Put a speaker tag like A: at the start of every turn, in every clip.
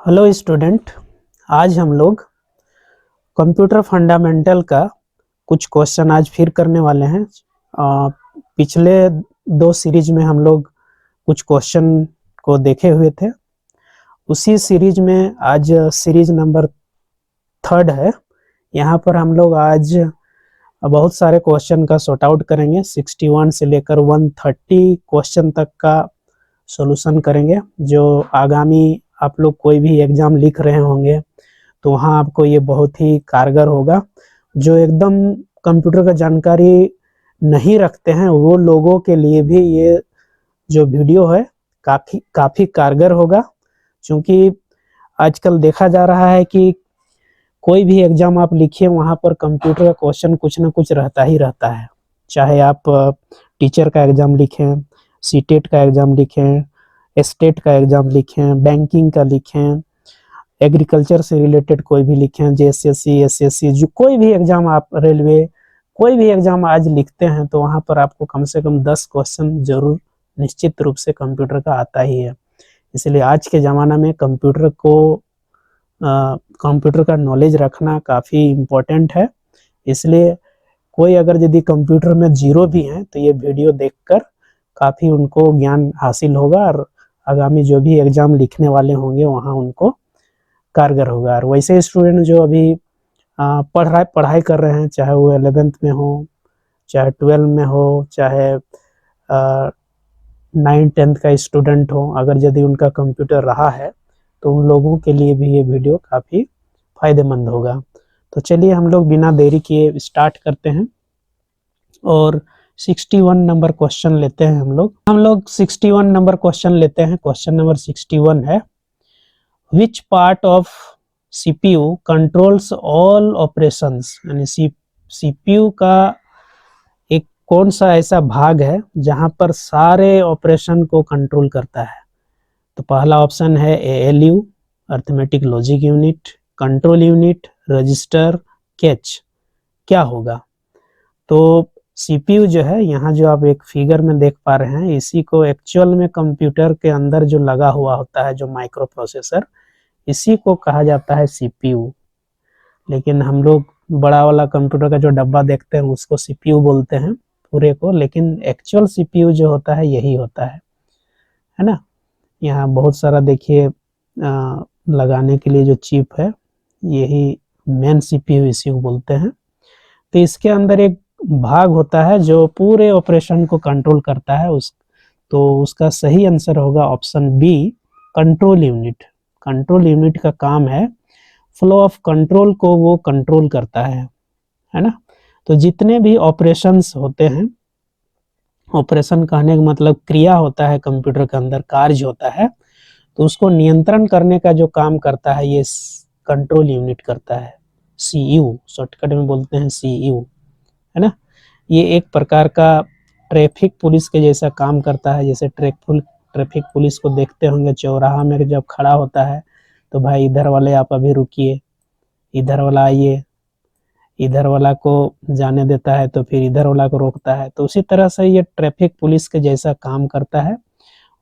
A: Hello student. आज हम लोग कंप्यूटर फंडामेंटल का कुछ क्वेश्चन आज फिर करने वाले हैं। पिछले दो सीरीज में हम लोग कुछ क्वेश्चन को देखे हुए थे। उसी सीरीज में आज सीरीज नंबर 3 है। यहाँ पर हम लोग आज बहुत सारे क्वेश्चन का सॉर्ट आउट करेंगे। 61 से लेकर 130 क्वेश्चन तक का सॉल्यूशन करेंगे। जो आगामी आप लोग कोई भी एग्जाम लिख रहे होंगे तो वहाँ आपको ये बहुत ही कारगर होगा। जो एकदम कंप्यूटर का जानकारी नहीं रखते हैं वो लोगों के लिए भी ये जो वीडियो है काफ़ी कारगर होगा। क्योंकि आजकल देखा जा रहा है कि कोई भी एग्जाम आप लिखिए वहाँ पर कंप्यूटर का क्वेश्चन कुछ ना कुछ रहता ही रहता है। चाहे आप टीचर का एग्जाम लिखें, सीटेट का एग्जाम लिखें, स्टेट का एग्जाम लिखें, बैंकिंग का लिखें, एग्रीकल्चर से रिलेटेड कोई भी लिखें, जेएसएससी, एसएससी, जो कोई भी एग्जाम आप, रेलवे, कोई भी एग्जाम आज लिखते हैं तो वहाँ पर आपको कम से कम 10 क्वेश्चन जरूर निश्चित रूप से कंप्यूटर का आता ही है। इसलिए आज के ज़माना में कंप्यूटर का नॉलेज रखना काफ़ी इम्पोर्टेंट है। इसलिए कोई अगर यदि कंप्यूटर में जीरो भी हैं तो ये वीडियो देखकर काफ़ी उनको ज्ञान हासिल होगा और आगामी जो भी एग्ज़ाम लिखने वाले होंगे वहाँ उनको कारगर होगा। और वैसे स्टूडेंट जो अभी पढ़ाई कर रहे हैं, चाहे वो 11th में हो, चाहे 12 में हो, चाहे 9th-10th का स्टूडेंट हो, अगर यदि उनका कंप्यूटर रहा है तो उन लोगों के लिए भी ये वीडियो काफ़ी फायदेमंद होगा। तो चलिए हम लोग बिना देरी किए स्टार्ट करते हैं और 61 नंबर क्वेश्चन लेते हैं। हम लोग 61 नंबर क्वेश्चन लेते हैं। क्वेश्चन नंबर 61 है, which part of CPU controls all operations. यानी CPU का एक कौन सा ऐसा भाग है जहां पर सारे ऑपरेशन को कंट्रोल करता है। तो पहला ऑप्शन है ALU, arithmetic logic unit, control unit, register, catch. क्या होगा? तो CPU जो है, यहाँ जो आप एक फिगर में देख पा रहे हैं, इसी को एक्चुअल में कंप्यूटर के अंदर जो लगा हुआ होता है, जो माइक्रो प्रोसेसर, इसी को कहा जाता है CPU। लेकिन हम लोग बड़ा वाला कंप्यूटर का जो डब्बा देखते हैं उसको CPU बोलते हैं पूरे को, लेकिन एक्चुअल CPU जो होता है यही होता है ना। यहाँ बहुत सारा देखिए लगाने के लिए जो चिप है, यही मेन CPU इसी को बोलते हैं। तो इसके अंदर एक भाग होता है जो पूरे ऑपरेशन को कंट्रोल करता है। तो उसका सही आंसर होगा option B, control unit. Control unit का काम है फ्लो ऑफ कंट्रोल को वो कंट्रोल करता है ना। तो जितने भी ऑपरेशंस होते हैं, ऑपरेशन कहने का मतलब क्रिया होता है कंप्यूटर के अंदर, कार्य होता है, तो उसको नियंत्रण करने का जो काम करता है ये कंट्रोल यूनिट करता है। CU शॉर्टकट में बोलते हैं CU, है ना। ये एक प्रकार का ट्रैफिक पुलिस के जैसा काम करता है। जैसे ट्रैफिक पुलिस को देखते होंगे चौराहा में जब खड़ा होता है तो भाई इधर वाले आप अभी रुकिए, इधर वाला आइए, इधर वाला को जाने देता है तो फिर इधर वाला को रोकता है। तो उसी तरह से ये ट्रैफिक पुलिस के जैसा काम करता है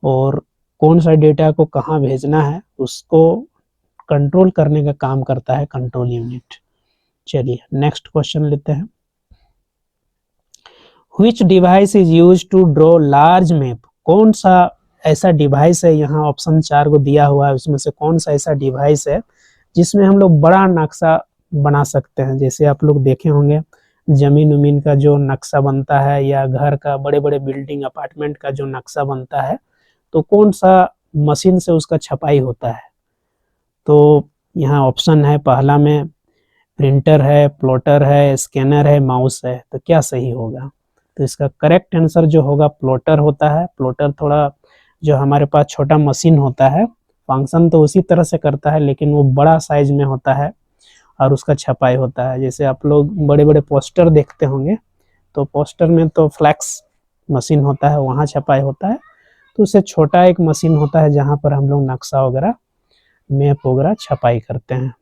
A: और कौन सा डेटा को कहाँ भेजना है उसको कंट्रोल करने का काम करता है कंट्रोल यूनिट। चलिए नेक्स्ट क्वेश्चन लेते हैं। Which device is used to draw large map? कौन सा ऐसा डिवाइस है, यहाँ ऑप्शन 4 को दिया हुआ है, उसमें से कौन सा ऐसा डिवाइस है जिसमें हम लोग बड़ा नक्शा बना सकते हैं। जैसे आप लोग देखे होंगे जमीन उमीन का जो नक्शा बनता है या घर का, बड़े बड़े बिल्डिंग अपार्टमेंट का जो नक्शा बनता है, तो कौन सा मशीन से उसका छपाई होता है। तो यहाँ ऑप्शन है, पहला में प्रिंटर है, प्लॉटर है, स्कैनर है, माउस है। तो क्या सही होगा? तो इसका करेक्ट आंसर जो होगा प्लॉटर होता है। प्लॉटर थोड़ा जो हमारे पास छोटा मशीन होता है, फंक्शन तो उसी तरह से करता है लेकिन वो बड़ा साइज में होता है और उसका छपाई होता है। जैसे आप लोग बड़े बड़े पोस्टर देखते होंगे तो पोस्टर में तो फ्लैक्स मशीन होता है, वहाँ छपाई होता है। तो उससे छोटा एक मशीन होता है जहाँ पर हम लोग नक्शा वगैरह, मैप वगैरह छपाई करते हैं,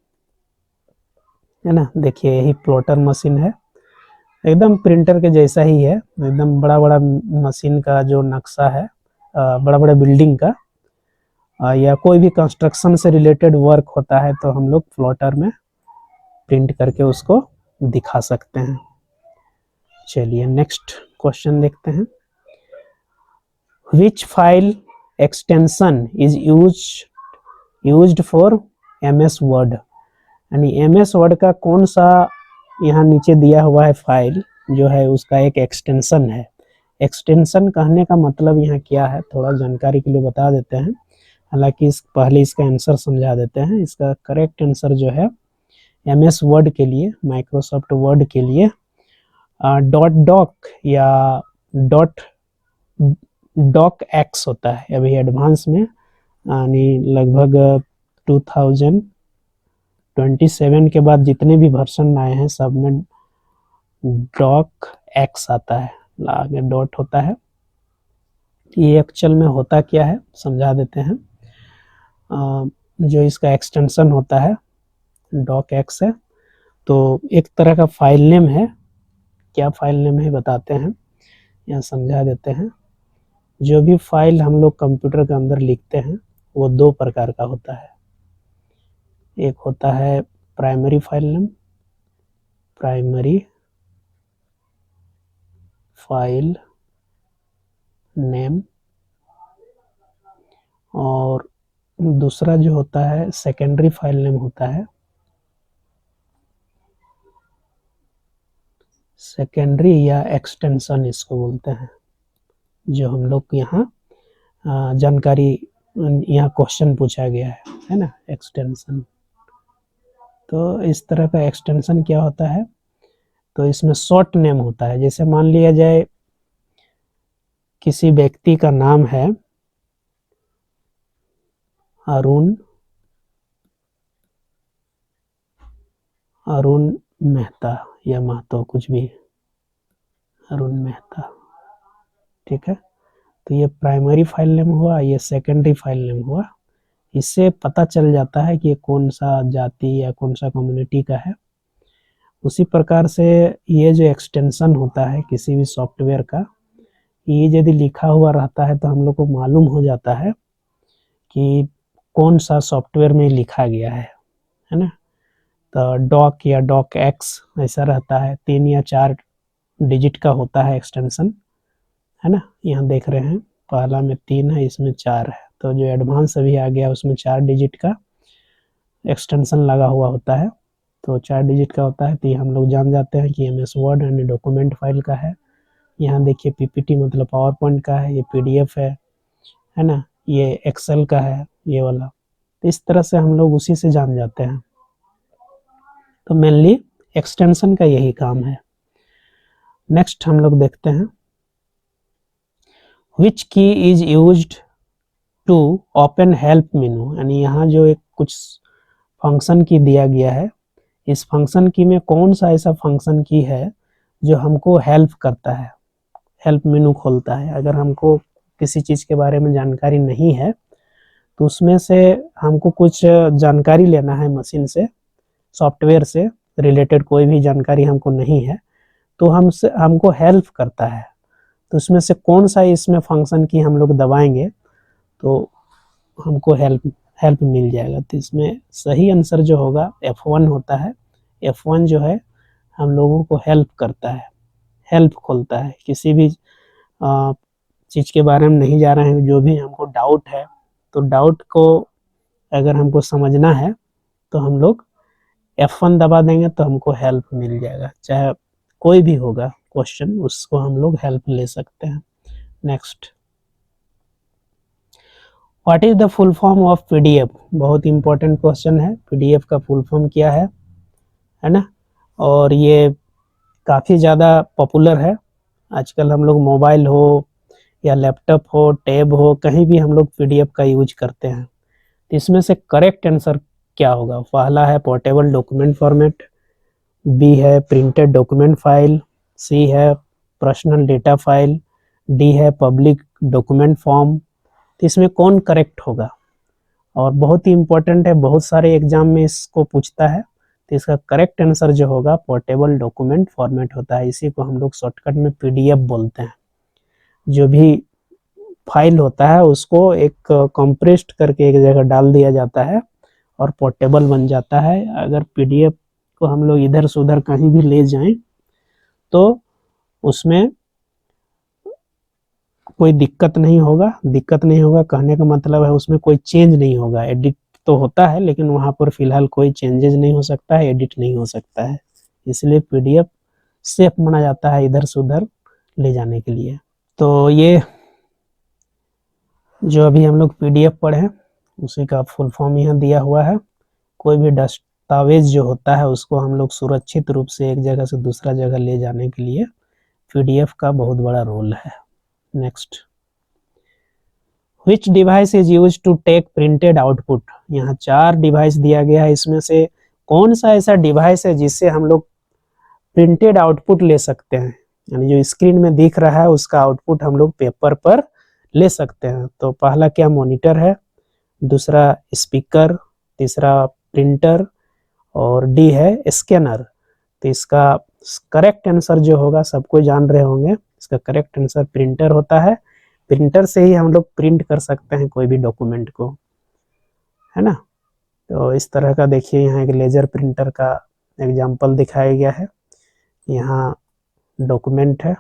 A: है ना। देखिए यही प्लॉटर मशीन है, एकदम प्रिंटर के जैसा ही है। एकदम बड़ा बड़ा मशीन का जो नक्शा है, बड़ा बड़ा बिल्डिंग का, या कोई भी कंस्ट्रक्शन से रिलेटेड वर्क होता है तो हम लोग प्लॉटर में प्रिंट करके उसको दिखा सकते हैं। चलिए नेक्स्ट क्वेश्चन देखते हैं। Which file extension is used for MS word, यानी MS वर्ड का कौन सा यहाँ नीचे दिया हुआ है फाइल जो है उसका एक एक्सटेंशन है। एक्सटेंशन कहने का मतलब यहाँ क्या है, थोड़ा जानकारी के लिए बता देते हैं, हालांकि पहले इसका आंसर समझा देते हैं। इसका करेक्ट आंसर जो है MS वर्ड के लिए, माइक्रोसॉफ्ट वर्ड के लिए डॉक या डॉक एक्स होता है। अभी एडवांस में यानी लगभग 2027 के बाद जितने भी वर्जन आए हैं सब में डॉक एक्स आता है, आगे डॉट होता है। ये एक्चुअल में होता क्या है समझा देते हैं। जो इसका एक्सटेंशन होता है डॉक एक्स है, तो एक तरह का फाइल नेम है। क्या फाइल नेम है बताते हैं, यहाँ समझा देते हैं। जो भी फाइल हम लोग कंप्यूटर के अंदर लिखते हैं वो दो प्रकार का होता है। एक होता है primary file name, primary file name, और दूसरा जो होता है सेकेंडरी फाइल नेम होता है। सेकेंडरी या एक्सटेंशन इसको बोलते हैं, जो हम लोग यहाँ जानकारी, यहाँ क्वेश्चन पूछा गया है ना, एक्सटेंशन। तो इस तरह का एक्सटेंशन क्या होता है, तो इसमें शॉर्ट नेम होता है। जैसे मान लिया जाए किसी व्यक्ति का नाम है अरुण मेहता या महतो, कुछ भी, अरुण मेहता, ठीक है। तो ये प्राइमरी फाइल नेम हुआ, ये सेकेंडरी फाइल नेम हुआ। इससे पता चल जाता है कि ये कौन सा जाति या कौन सा कम्युनिटी का है। उसी प्रकार से ये जो एक्सटेंशन होता है किसी भी सॉफ्टवेयर का, ये यदि लिखा हुआ रहता है तो हम लोग को मालूम हो जाता है कि कौन सा सॉफ्टवेयर में लिखा गया है ना। तो डॉक या डॉक एक्स ऐसा रहता है, 3 या 4 डिजिट का होता है एक्सटेंशन, है ना। यहाँ देख रहे हैं पहला में 3 है, इसमें 4 है। तो जो एडवांस अभी आ गया उसमें 4 डिजिट का एक्सटेंशन लगा हुआ होता है। तो 4 डिजिट का होता है, तो ये हम लोग जान जाते हैं कि MS वर्ड यानी डॉक्यूमेंट फाइल का है। यहाँ देखिए PPT मतलब पावर पॉइंट का है, ये PDF है ना, ये एक्सेल का है ये वाला। तो इस तरह से हम लोग उसी से जान जाते हैं। तो मेनली एक्सटेंशन का यही काम है। नेक्स्ट हम लोग देखते हैं, which key is used to open help menu, यानी यहाँ जो एक कुछ फंक्शन की दिया गया है, इस फंक्शन की में कौन सा ऐसा फंक्शन की है जो हमको हेल्प करता है, हेल्प मेनू खोलता है। अगर हमको किसी चीज़ के बारे में जानकारी नहीं है तो उसमें से हमको कुछ जानकारी लेना है मशीन से, सॉफ्टवेयर से रिलेटेड कोई भी जानकारी हमको नहीं है, तो हमको हेल्प करता है। तो उसमें से कौन सा इसमें फंक्शन की हम लोग दबाएंगे तो हमको हेल्प मिल जाएगा। तो इसमें सही आंसर जो होगा F1 होता है। F1 जो है हम लोगों को हेल्प करता है, हेल्प खोलता है। किसी भी चीज़ के बारे में नहीं जा रहे हैं, जो भी हमको डाउट है, तो डाउट को अगर हमको समझना है तो हम लोग F1 दबा देंगे तो हमको हेल्प मिल जाएगा। चाहे कोई भी होगा क्वेश्चन, उसको हम लोग हेल्प ले सकते हैं। Next, what is the full form of PDF? बहुत इंपॉर्टेंट क्वेश्चन है। PDF का फुल फॉर्म क्या है ना। और ये काफ़ी ज़्यादा पॉपुलर है आजकल। हम लोग मोबाइल हो या लैपटॉप हो, टैब हो, कहीं भी हम लोग PDF का यूज करते हैं। तो इसमें से करेक्ट आंसर क्या होगा? पहला है पोर्टेबल डॉक्यूमेंट फॉर्मेट, B है प्रिंटेड डॉक्यूमेंट फाइल, C है पर्सनल डेटा फाइल, D है पब्लिक डॉक्यूमेंट फॉर्म। तो इसमें कौन करेक्ट होगा? और बहुत ही इंपॉर्टेंट है, बहुत सारे एग्जाम में इसको पूछता है। तो इसका करेक्ट आंसर जो होगा पोर्टेबल डॉक्यूमेंट फॉर्मेट होता है। इसी को हम लोग शॉर्टकट में PDF बोलते हैं। जो भी फाइल होता है उसको एक कंप्रेस्ड करके एक जगह डाल दिया जाता है और पोर्टेबल बन जाता है। अगर पीडीएफ को हम लोग इधर से उधर कहीं भी ले जाएं तो उसमें कोई दिक्कत नहीं होगा कहने का मतलब है उसमें कोई चेंज नहीं होगा। एडिट तो होता है लेकिन वहाँ पर फिलहाल कोई चेंजेस नहीं हो सकता है, एडिट नहीं हो सकता है, इसलिए पीडीएफ सेफ माना जाता है इधर से उधर ले जाने के लिए। तो ये जो अभी हम लोग पीडीएफ पढ़े उसी का फुल फॉर्म यहाँ दिया हुआ है। कोई भी दस्तावेज जो होता है उसको हम लोग सुरक्षित रूप से एक जगह से दूसरा जगह ले जाने के लिए पीडीएफ का बहुत बड़ा रोल है। Next, which device is use to take printed output. यहाँ 4 डिवाइस दिया गया है, इसमें से कौन सा ऐसा डिवाइस है जिससे हम लोग प्रिंटेड आउटपुट ले सकते हैं, यानी जो स्क्रीन में दिख रहा है उसका आउटपुट हम लोग पेपर पर ले सकते हैं। तो पहला क्या, मॉनिटर है, दूसरा स्पीकर, तीसरा प्रिंटर और डी है स्कैनर। तो इसका करेक्ट आंसर जो होगा सबको जान रहे होंगे, इसका करेक्ट आंसर प्रिंटर होता है। प्रिंटर से ही हम लोग प्रिंट कर सकते हैं कोई भी डॉक्यूमेंट को, है ना। तो इस तरह का देखिए यहाँ एक लेजर प्रिंटर का एग्जांपल दिखाया गया है। यहाँ डॉक्यूमेंट है,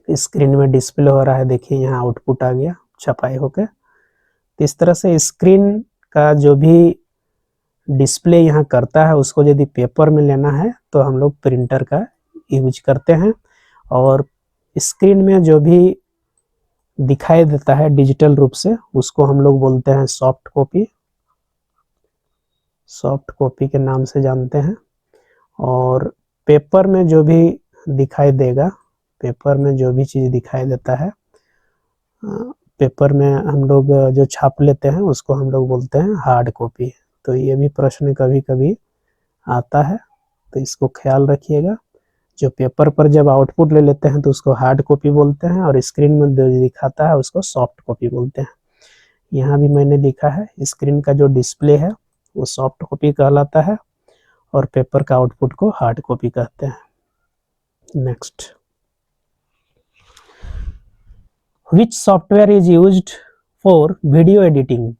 A: स्क्रीन में डिस्प्ले हो रहा है, देखिए यहाँ आउटपुट आ गया छपाई होकर। तो इस तरह से स्क्रीन का जो भी डिस्प्ले यहाँ करता है उसको यदि पेपर में लेना है तो हम लोग प्रिंटर का यूज करते हैं। और स्क्रीन में जो भी दिखाई देता है डिजिटल रूप से उसको हम लोग बोलते हैं सॉफ्ट कॉपी, सॉफ्ट कॉपी के नाम से जानते हैं। और पेपर में जो भी दिखाई देगा, पेपर में जो भी चीज़ दिखाई देता है, पेपर में हम लोग जो छाप लेते हैं उसको हम लोग बोलते हैं हार्ड कॉपी। तो ये भी प्रश्न कभी कभी आता है, तो इसको ख्याल रखिएगा। जो पेपर पर जब आउटपुट ले लेते हैं तो उसको हार्ड कॉपी बोलते हैं और स्क्रीन में जो दिखाता है उसको सॉफ्ट कॉपी बोलते हैं। यहाँ भी मैंने लिखा है स्क्रीन का जो डिस्प्ले है वो सॉफ्ट कॉपी कहलाता है और पेपर का आउटपुट को हार्ड कॉपी कहते हैं। Next, which software is used for video editing.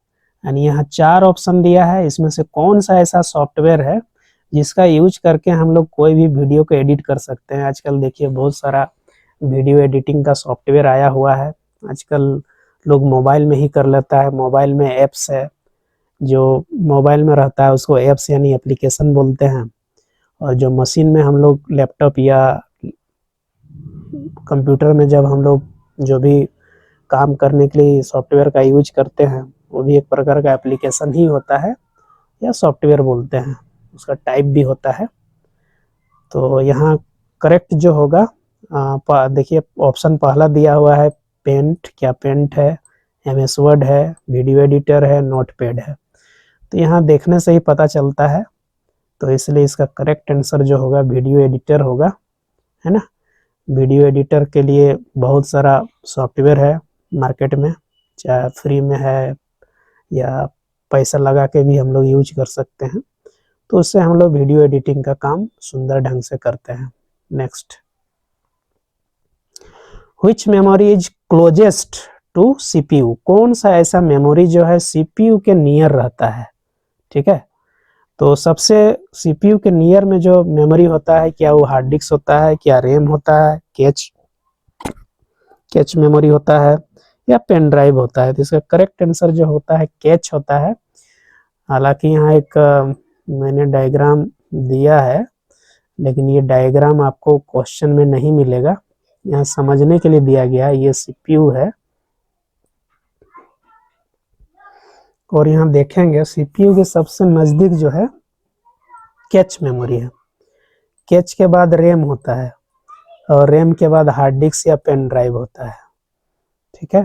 A: यानी यहाँ 4 ऑप्शन दिया है, इसमें से कौन सा ऐसा सॉफ्टवेयर है जिसका यूज करके हम लोग कोई भी वीडियो को एडिट कर सकते हैं। आजकल देखिए बहुत सारा वीडियो एडिटिंग का सॉफ्टवेयर आया हुआ है, आजकल लोग मोबाइल में ही कर लेता है। मोबाइल में ऐप्स है, जो मोबाइल में रहता है उसको ऐप्स यानी एप्लीकेशन बोलते हैं। और जो मशीन में हम लोग लैपटॉप या कंप्यूटर में जब हम लोग जो भी काम करने के लिए सॉफ्टवेयर का यूज करते हैं वो भी एक प्रकार का एप्लीकेशन ही होता है या सॉफ्टवेयर बोलते हैं, उसका टाइप भी होता है। तो यहाँ करेक्ट जो होगा, देखिए ऑप्शन पहला दिया हुआ है पेंट, क्या पेंट है, एमएस वर्ड है, वीडियो एडिटर है, नोटपैड है। तो यहाँ देखने से ही पता चलता है, तो इसलिए इसका करेक्ट आंसर जो होगा वीडियो एडिटर होगा, है ना। वीडियो एडिटर के लिए बहुत सारा सॉफ्टवेयर है मार्केट में, चाहे फ्री में है या पैसा लगा के भी हम लोग यूज कर सकते हैं। तो उससे हम लोग वीडियो एडिटिंग का काम सुंदर ढंग से करते हैं। Next, which memory is closest to CPU. कौन सा ऐसा मेमोरी जो है सीपीयू के नियर रहता है, ठीक है। तो सबसे सीपीयू के नियर में जो मेमोरी होता है, क्या वो हार्ड डिस्क होता है, क्या रैम होता है, कैच मेमोरी होता है या पेन ड्राइव होता है। तो इसका करेक्ट आंसर जो होता है कैच होता है। हालांकि यहाँ एक मैंने डायग्राम दिया है, लेकिन ये डायग्राम आपको क्वेश्चन में नहीं मिलेगा, यहाँ समझने के लिए दिया गया है। ये सीपीयू है और यहाँ देखेंगे सीपीयू के सबसे नजदीक जो है कैच मेमोरी है, कैच के बाद रैम होता है और रैम के बाद हार्ड डिस्क या पेन ड्राइव होता है, ठीक है।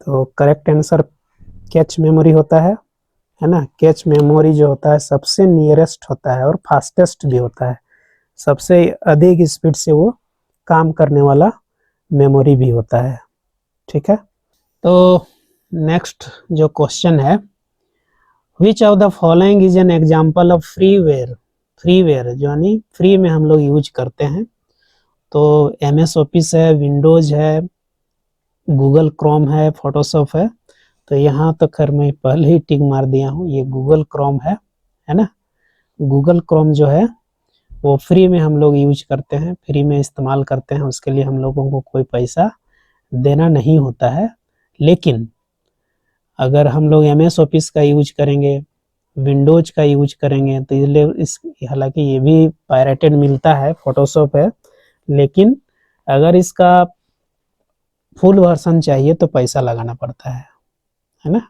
A: तो करेक्ट आंसर कैच मेमोरी होता है ना। कैच मेमोरी जो होता है सबसे नियरेस्ट होता है और फास्टेस्ट भी होता है, सबसे अधिक स्पीड से वो काम करने वाला मेमोरी भी होता है, ठीक है। तो नेक्स्ट जो क्वेश्चन है, which of the following is an example of freeware. Freeware यानी फ्री में हम लोग यूज करते हैं। तो एमएस ऑफिस है, विंडोज है, गूगल क्रोम है, फोटोशॉप है। तो यहाँ तो खैर मैं पहले ही टिक मार दिया हूँ, ये गूगल क्रोम है ना। गूगल क्रोम जो है वो फ्री में हम लोग यूज करते हैं, फ्री में इस्तेमाल करते हैं, उसके लिए हम लोगों को कोई पैसा देना नहीं होता है। लेकिन अगर हम लोग MS ऑफिस का यूज करेंगे, विंडोज का यूज करेंगे, तो इसलिए इस हालांकि ये भी पायरेटेड मिलता है, फोटोशॉप है, लेकिन अगर इसका फुल वर्जन चाहिए तो पैसा लगाना पड़ता है ना।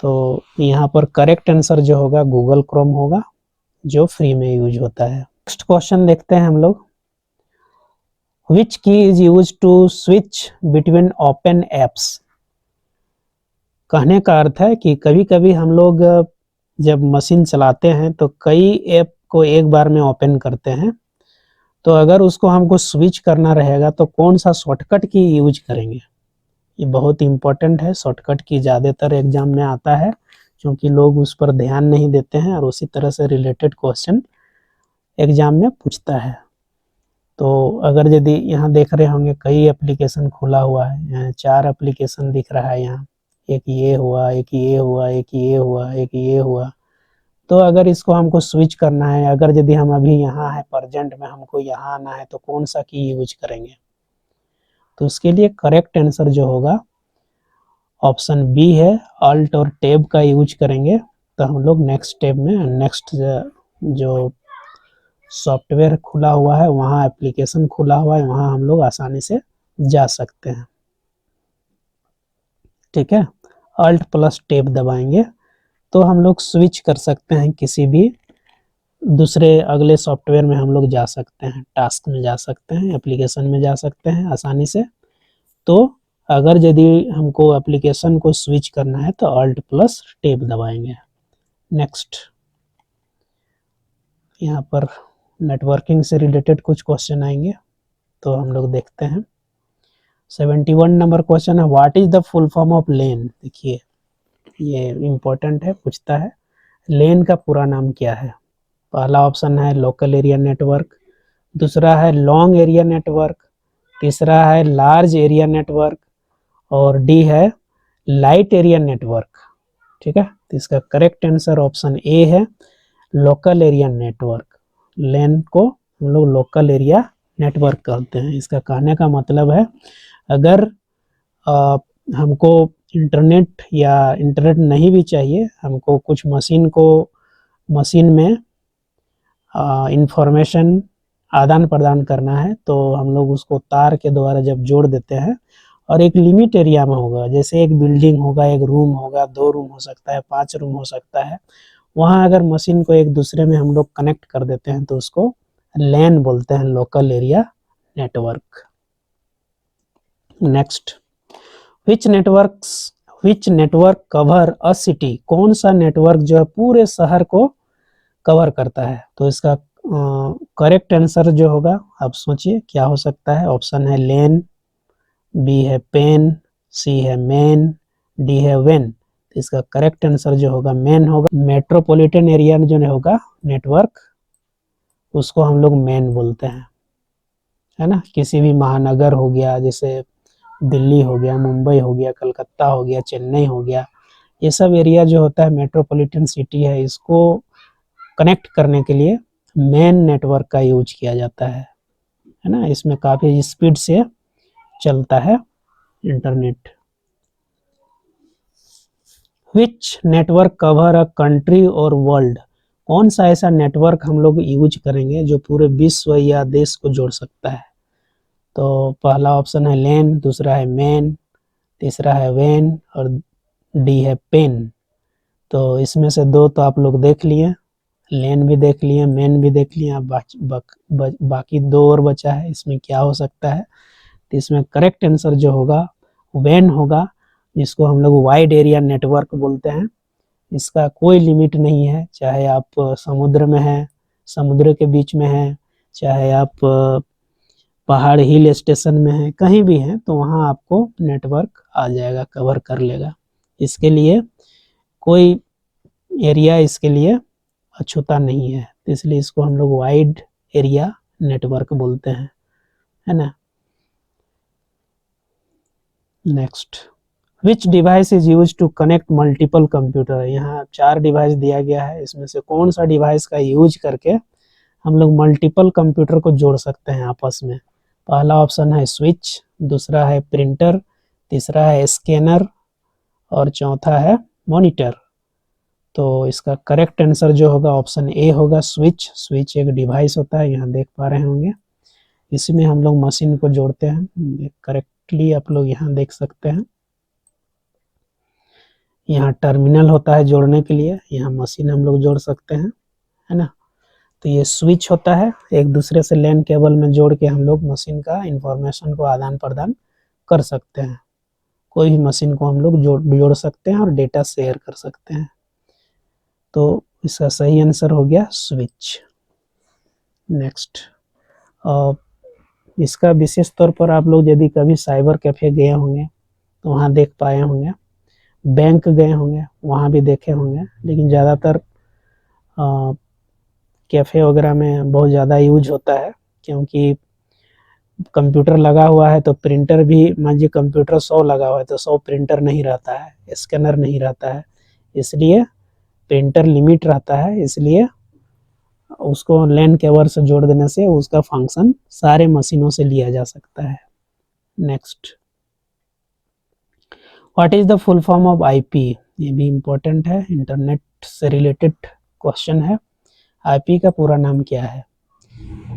A: तो यहाँ पर करेक्ट आंसर जो होगा गूगल क्रोम होगा, जो फ्री में यूज होता है। नेक्स्ट क्वेश्चन देखते हैं हम लोग। Which key is use to switch between open apps. कहने का अर्थ है कि कभी कभी हम लोग जब मशीन चलाते हैं तो कई ऐप को एक बार में ओपन करते हैं, तो अगर उसको हमको स्विच करना रहेगा तो कौन सा शॉर्टकट की यूज करेंगे। ये बहुत इंपॉर्टेंट है, शॉर्टकट की ज़्यादातर एग्जाम में आता है, क्योंकि लोग उस पर ध्यान नहीं देते हैं और उसी तरह से रिलेटेड क्वेश्चन एग्जाम में पूछता है। तो अगर यदि यहाँ देख रहे होंगे कई एप्लीकेशन खुला हुआ है, यहाँ 4 एप्लीकेशन दिख रहा है, यहाँ एक ये हुआ, एक ये हुआ, एक ये हुआ, एक ये हुआ। तो अगर इसको हमको स्विच करना है, अगर यदि हम अभी यहाँ है प्रेजेंट में, हमको यहाँ आना है, तो कौन सा की यूज करेंगे। तो उसके लिए करेक्ट आंसर जो होगा ऑप्शन बी है, अल्ट और टैब का यूज करेंगे। तो हम लोग नेक्स्ट टैब में, नेक्स्ट जो सॉफ्टवेयर खुला हुआ है, वहाँ एप्लीकेशन खुला हुआ है, वहाँ हम लोग आसानी से जा सकते हैं। ठीक है, अल्ट प्लस टैब दबाएंगे तो हम लोग स्विच कर सकते हैं, किसी भी दूसरे अगले सॉफ्टवेयर में हम लोग जा सकते हैं, टास्क में जा सकते हैं, एप्लीकेशन में जा सकते हैं आसानी से। तो अगर यदि हमको एप्लीकेशन को स्विच करना है तो अल्ट प्लस टैब दबाएंगे। नेक्स्ट, यहाँ पर नेटवर्किंग से रिलेटेड कुछ क्वेश्चन आएंगे, तो हम लोग देखते हैं। 71 नंबर क्वेश्चन है, what is the full form of LAN. देखिए ये इंपॉर्टेंट है, पूछता है लेन का पूरा नाम क्या है। पहला ऑप्शन है लोकल एरिया नेटवर्क, दूसरा है लॉन्ग एरिया नेटवर्क, तीसरा है लार्ज एरिया नेटवर्क, और डी है लाइट एरिया नेटवर्क। ठीक है, तो इसका करेक्ट आंसर ऑप्शन ए है, लोकल एरिया नेटवर्क। लेन को हम लोग लोकल एरिया नेटवर्क कहते हैं। इसका कहने का मतलब है अगर हमको इंटरनेट या इंटरनेट नहीं भी चाहिए, हमको कुछ मशीन में इंफॉर्मेशन आदान प्रदान करना है, तो हम लोग उसको तार के द्वारा जब जोड़ देते हैं, और एक लिमिट एरिया में होगा, जैसे एक बिल्डिंग होगा, एक रूम होगा, 2 रूम हो सकता है, 5 रूम हो सकता है, वहाँ अगर मशीन को एक दूसरे में हम लोग कनेक्ट कर देते हैं तो उसको लैन बोलते हैं, लोकल एरिया नेटवर्क। नेक्स्ट, विच नेटवर्क कवर अ सिटी। कौन सा नेटवर्क जो है पूरे शहर को कवर करता है। तो इसका करेक्ट आंसर जो होगा, आप सोचिए क्या हो सकता है। ऑप्शन है लेन, बी है पेन, सी है मेन, डी है वेन। इसका करेक्ट आंसर जो होगा मेन होगा। मेट्रोपॉलिटन एरिया में जो होगा नेटवर्क, उसको हम लोग मेन बोलते हैं, है ना। किसी भी महानगर हो गया, जैसे दिल्ली हो गया, मुंबई हो गया, कलकत्ता हो गया, चेन्नई हो गया, ये सब एरिया जो होता है मेट्रोपॉलिटन सिटी है, इसको कनेक्ट करने के लिए मेन नेटवर्क का यूज किया जाता है ना। इसमें काफ़ी स्पीड से चलता है internet. Which network cover a country और वर्ल्ड। कौन सा ऐसा नेटवर्क हम लोग यूज करेंगे जो पूरे विश्व या देश को जोड़ सकता है। तो पहला ऑप्शन है लेन, दूसरा है मेन, तीसरा है वेन, और डी है पेन। तो इसमें से 2 तो आप लोग देख लिए, लेन भी देख लिए, मेन भी देख लिए, अब बाकी 2 और बचा है, इसमें क्या हो सकता है। तो इसमें करेक्ट आंसर जो होगा वेन होगा, जिसको हम लोग वाइड एरिया नेटवर्क बोलते हैं। इसका कोई लिमिट नहीं है, चाहे आप समुद्र में हैं, समुद्र के बीच में हैं, चाहे आप पहाड़ हिल स्टेशन में हैं, कहीं भी हैं, तो वहाँ आपको नेटवर्क आ जाएगा, कवर कर लेगा। इसके लिए कोई एरिया इसके लिए अछूता नहीं है, इसलिए इसको हम लोग वाइड एरिया नेटवर्क बोलते हैं, है ना। Next, which device is use to connect multiple computer. यहाँ 4 डिवाइस दिया गया है, इसमें से कौन सा डिवाइस का यूज करके हम लोग मल्टीपल कंप्यूटर को जोड़ सकते हैं आपस में। पहला ऑप्शन है स्विच, दूसरा है प्रिंटर, तीसरा है स्कैनर और चौथा है मॉनिटर। तो इसका करेक्ट आंसर जो होगा ऑप्शन ए होगा, स्विच। स्विच एक डिवाइस होता है, यहाँ देख पा रहे होंगे, इसमें हम लोग मशीन को जोड़ते हैं। करेक्टली आप लोग यहाँ देख सकते हैं, यहाँ टर्मिनल होता है जोड़ने के लिए, यहाँ मशीन हम लोग जोड़ सकते हैं, है ना। तो ये स्विच होता है, एक दूसरे से लैन केबल में जोड़ के हम लोग मशीन का इंफॉर्मेशन को आदान प्रदान कर सकते हैं। कोई भी मशीन को हम लोग जोड़ सकते हैं और डेटा शेयर कर सकते हैं। तो इसका सही आंसर हो गया स्विच। नेक्स्ट, इसका विशेष तौर पर आप लोग यदि कभी साइबर कैफे गए होंगे तो वहाँ देख पाए होंगे, बैंक गए होंगे वहाँ भी देखे होंगे, लेकिन ज़्यादातर कैफ़े वगैरह में बहुत ज़्यादा यूज होता है, क्योंकि कंप्यूटर लगा हुआ है तो प्रिंटर भी, मान लीजिए कंप्यूटर 100 लगा हुआ है तो 100 प्रिंटर नहीं रहता है, स्कैनर नहीं रहता है, इसलिए प्रिंटर लिमिट रहता है, इसलिए उसको लैन केबल से जोड़ देने से उसका फंक्शन सारे मशीनों से लिया जा सकता है। Next, what is the full form of IP. ये भी इम्पोर्टेंट है, इंटरनेट से रिलेटेड क्वेश्चन है। आईपी का पूरा नाम क्या है।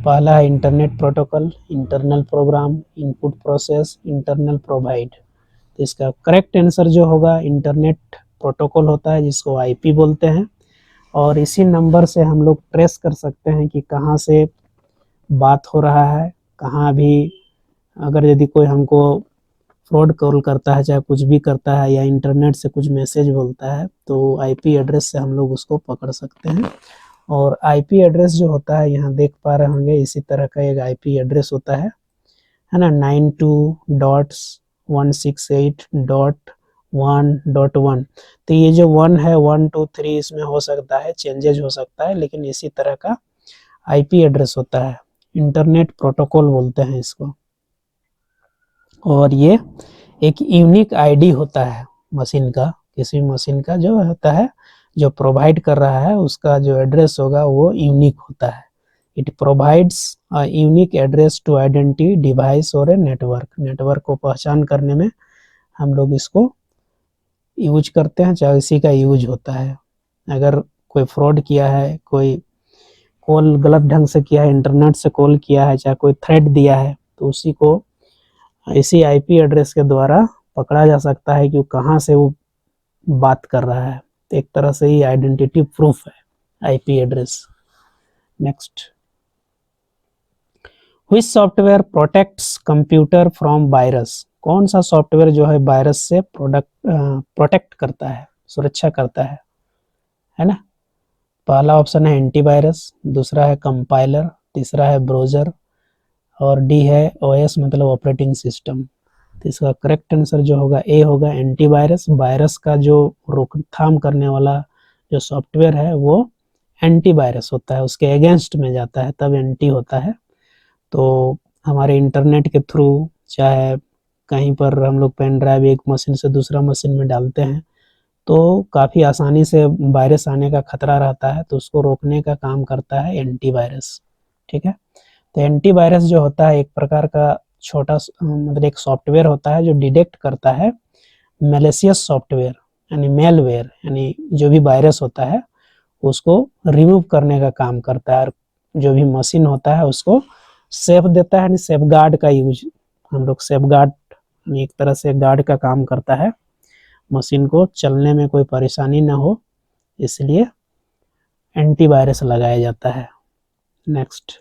A: पहला है internet protocol, internal program, input process, internal provide. तो इसका करेक्ट आंसर जो होगा इंटरनेट प्रोटोकॉल होता है, जिसको आईपी बोलते हैं। और इसी नंबर से हम लोग ट्रेस कर सकते हैं कि कहाँ से बात हो रहा है, कहाँ भी अगर यदि कोई हमको फ्रॉड कॉल करता है, चाहे कुछ भी करता है, या इंटरनेट से कुछ मैसेज बोलता है, तो आईपी एड्रेस से हम लोग उसको पकड़ सकते हैं। और आईपी एड्रेस जो होता है, यहाँ देख पा रहे होंगे इसी तरह का एक आईपी एड्रेस होता है ना, 92.168.1.1। तो ये जो 1 है, 1 2 3 इसमें हो सकता है, चेंजेज हो सकता है, लेकिन इसी तरह का आईपी एड्रेस होता है। इंटरनेट प्रोटोकॉल बोलते हैं इसको। और ये एक यूनिक आईडी होता है मशीन का, किसी मशीन का जो होता है, जो प्रोवाइड कर रहा है उसका जो एड्रेस होगा वो यूनिक होता है। It provides a unique address to identity device और ए नेटवर्क। नेटवर्क को पहचान करने में हम लोग इसको यूज करते हैं, चाहे इसी का यूज होता है। अगर कोई फ्रॉड किया है, कोई कॉल गलत ढंग से किया है, इंटरनेट से कॉल किया है, चाहे कोई थ्रेट दिया है, तो उसी को इसी आईपी एड्रेस के द्वारा पकड़ा जा सकता है कि वो कहाँ से वो बात कर रहा है। तो एक तरह से ही आइडेंटिटी प्रूफ है IP address. Next, which software protects computer from virus. कौन सा सॉफ्टवेयर जो है वायरस से प्रोटेक्ट करता है, सुरक्षा करता है ना। पहला ऑप्शन है एंटीवायरस, दूसरा है कंपाइलर, तीसरा है ब्राउज़र और डी है ओएस मतलब ऑपरेटिंग सिस्टम। तो इसका करेक्ट आंसर जो होगा ए होगा, एंटीवायरस। वायरस का जो रोकथाम करने वाला जो सॉफ्टवेयर है वो एंटीवायरस होता है, उसके अगेंस्ट में जाता है तब एंटी होता है। तो हमारे इंटरनेट के थ्रू, चाहे कहीं पर हम लोग पेन ड्राइव एक मशीन से दूसरा मशीन में डालते हैं, तो काफ़ी आसानी से वायरस आने का खतरा रहता है, तो उसको रोकने का काम करता है एंटीवायरस। ठीक है, तो एंटीवायरस जो होता है एक प्रकार का छोटा मतलब एक सॉफ्टवेयर होता है जो डिटेक्ट करता है मैलिशियस सॉफ्टवेयर, यानी मेलवेयर, यानी जो भी वायरस होता है उसको रिमूव करने का काम करता है, और जो भी मशीन होता है उसको सेफ देता है, यानी सेफ गार्ड का यूज हम लोग, सेफ गार्ड एक तरह से गार्ड का काम करता है, मशीन को चलने में कोई परेशानी ना हो, इसलिए एंटीवायरस लगाया जाता है। Next,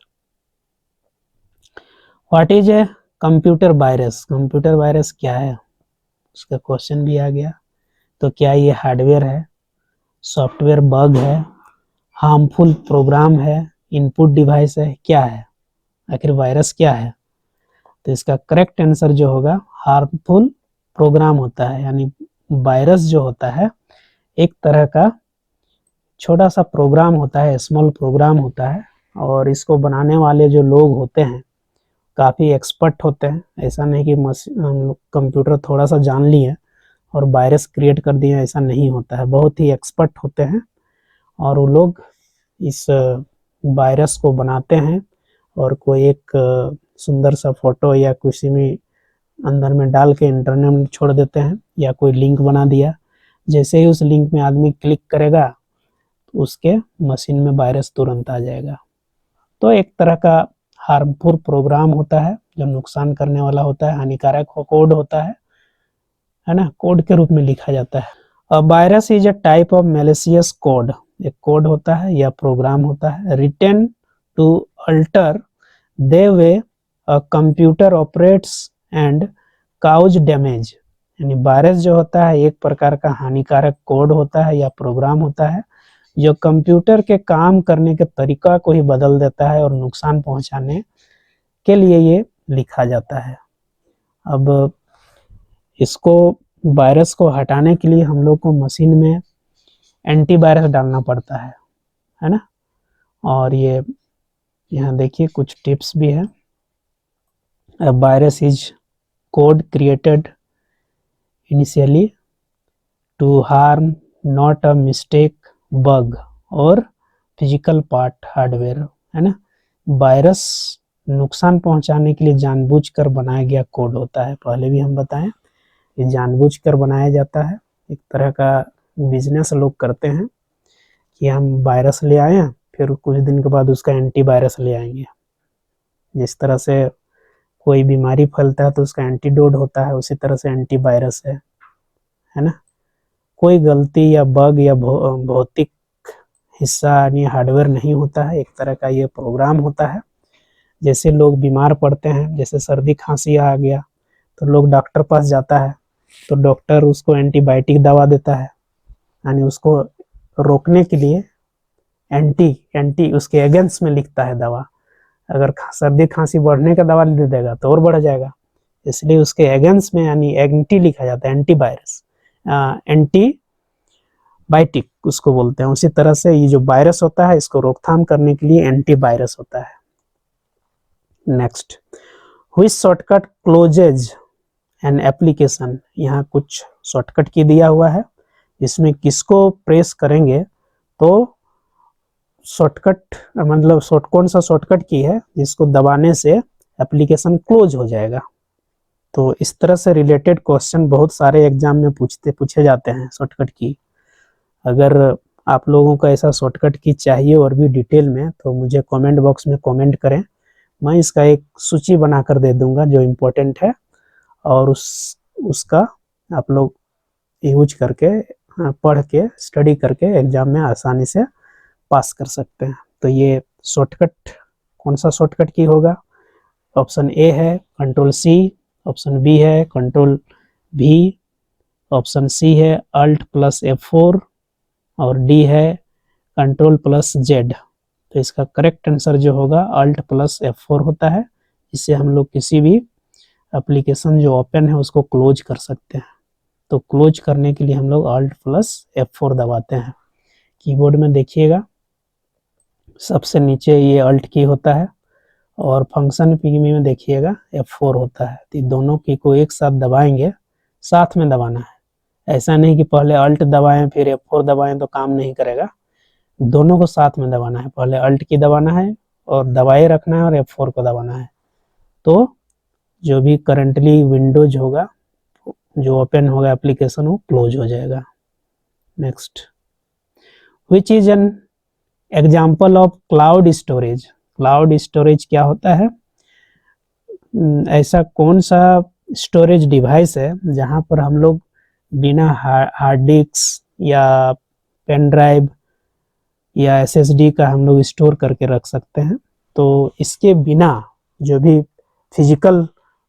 A: what is a computer virus. Computer virus क्या है, उसका क्वेश्चन भी आ गया। तो क्या ये हार्डवेयर है, सॉफ्टवेयर बग है, हार्मफुल प्रोग्राम है, इनपुट डिवाइस है, क्या है, आखिर वायरस क्या है। तो इसका करेक्ट आंसर जो होगा हार्मफुल प्रोग्राम होता है, यानी वायरस जो होता है एक तरह का छोटा सा प्रोग्राम होता है, स्मॉल प्रोग्राम होता है, और इसको बनाने वाले जो लोग होते हैं काफ़ी एक्सपर्ट होते हैं। ऐसा नहीं कि हम लोग कंप्यूटर थोड़ा सा जान लिए और वायरस क्रिएट कर दिए, ऐसा नहीं होता है। बहुत ही एक्सपर्ट होते हैं और वो लोग इस वायरस को बनाते हैं और कोई एक सुंदर सा फोटो या किसी में अंदर में डाल के इंटरनेट में छोड़ देते हैं, या कोई लिंक बना दिया, जैसे ही उस लिंक में आदमी क्लिक करेगा तो उसके मशीन में वायरस तुरंत आ जाएगा। तो एक तरह का हार्मफुल प्रोग्राम होता है जो नुकसान करने वाला होता है, हानिकारक कोड होता है ना, कोड के रूप में लिखा जाता है। A virus is a type of malicious code, एक कोड होता है या प्रोग्राम होता है written to alter the way a computer operates and cause damage. यानी वायरस जो होता है एक प्रकार का हानिकारक कोड होता है या प्रोग्राम होता है जो कंप्यूटर के काम करने के तरीका को ही बदल देता है और नुकसान पहुंचाने के लिए ये लिखा जाता है। अब इसको वायरस को हटाने के लिए हम लोग को मशीन में एंटीवायरस डालना पड़ता है ना। और ये यहाँ देखिए कुछ टिप्स भी है। A virus is code created initially to harm, not a mistake, bug और फिजिकल पार्ट हार्डवेयर, है ना। वायरस नुकसान पहुंचाने के लिए जानबूझकर बनाया गया कोड होता है। पहले भी हम बताएं, ये जानबूझकर बनाया जाता है। एक तरह का बिजनेस लोग करते हैं कि हम वायरस ले आए हैं, फिर कुछ दिन के बाद उसका एंटीवायरस ले आएंगे। जिस तरह से कोई बीमारी फैलता है तो उसका एंटीडोट होता है, उसी तरह से एंटीवायरस है ना। कोई गलती या बग या भौतिक हिस्सा यानी हार्डवेयर नहीं होता है, एक तरह का ये प्रोग्राम होता है। जैसे लोग बीमार पड़ते हैं, जैसे सर्दी खांसी आ गया तो लोग डॉक्टर पास जाता है, तो डॉक्टर उसको एंटीबायोटिक दवा देता है, यानी उसको रोकने के लिए एंटी उसके अगेंस्ट में लिखता है दवा। अगर सर्दी खांसी बढ़ने का दवा दे देगा तो और बढ़ जाएगा, इसलिए उसके अगेंस्ट में यानी एंटी लिखा जाता है, एंटीवायरस, एंटीबायोटिक उसको बोलते हैं। उसी तरह से ये जो वायरस होता है इसको रोकथाम करने के लिए एंटीवायरस होता है। Next, which shortcut closes an application. यहाँ कुछ शॉर्टकट की दिया हुआ है, इसमें किसको प्रेस करेंगे तो शॉर्टकट मतलब कौन सा शॉर्टकट की है जिसको दबाने से एप्लीकेशन क्लोज हो जाएगा। तो इस तरह से रिलेटेड क्वेश्चन बहुत सारे एग्जाम में पूछे जाते हैं शॉर्टकट की। अगर आप लोगों को ऐसा शॉर्टकट की चाहिए और भी डिटेल में तो मुझे कमेंट बॉक्स में कमेंट करें, मैं इसका एक सूची बनाकर दे दूंगा जो इम्पोर्टेंट है, और उसका आप लोग यूज करके पढ़ के स्टडी करके एग्जाम में आसानी से पास कर सकते हैं। तो ये शॉर्टकट कौन सा शॉर्टकट की होगा? ऑप्शन ए है कंट्रोल सी, ऑप्शन बी है कंट्रोल भी, ऑप्शन सी है अल्ट प्लस F4 और डी है कंट्रोल प्लस Z। तो इसका करेक्ट आंसर जो होगा अल्ट प्लस F4 होता है। इससे हम लोग किसी भी एप्लीकेशन जो ओपन है उसको क्लोज कर सकते हैं। तो क्लोज करने के लिए हम लोग अल्ट प्लस F4 दबाते हैं। कीबोर्ड में देखिएगा सबसे नीचे ये अल्ट की होता है और फंक्शन पीएमई में देखिएगा F4 होता है। तो दोनों की को एक साथ दबाएंगे, साथ में दबाना है। ऐसा नहीं कि पहले अल्ट दबाएं फिर F4 दबाएं तो काम नहीं करेगा, दोनों को साथ में दबाना है। पहले अल्ट की दबाना है और दबाए रखना है और F4 को दबाना है, तो जो भी करंटली विंडोज होगा जो ओपन होगा एप्लीकेशन वो क्लोज हो जाएगा। Next, which is an example of cloud storage. Cloud storage क्या होता है? ऐसा कौन सा स्टोरेज डिवाइस है जहां पर हम लोग बिना हार्ड डिस्क या पेन ड्राइव या SSD का हम लोग स्टोर करके रख सकते हैं। तो इसके बिना जो भी फिजिकल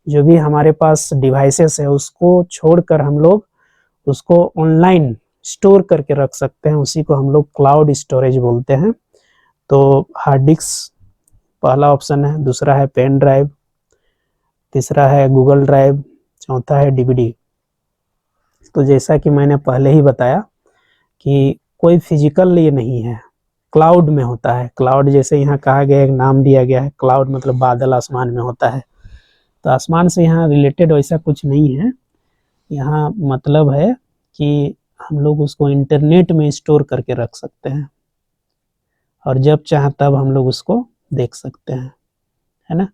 A: जो भी हमारे पास डिवाइसेस है उसको छोड़कर हम लोग उसको ऑनलाइन स्टोर करके रख सकते हैं, उसी को हम लोग क्लाउड स्टोरेज बोलते हैं। तो हार्ड डिस्क पहला ऑप्शन है, दूसरा है पेन ड्राइव, तीसरा है गूगल ड्राइव, चौथा है DVD। तो जैसा कि मैंने पहले ही बताया कि कोई फिजिकल ये नहीं है, क्लाउड में होता है। क्लाउड जैसे यहाँ कहा गया एक नाम दिया गया है, क्लाउड मतलब बादल आसमान में होता है। तो आसमान से यहाँ रिलेटेड वैसा कुछ नहीं है, यहाँ मतलब है कि हम लोग उसको इंटरनेट में स्टोर करके रख सकते हैं और जब चाहे तब हम लोग उसको देख सकते हैं, है ना।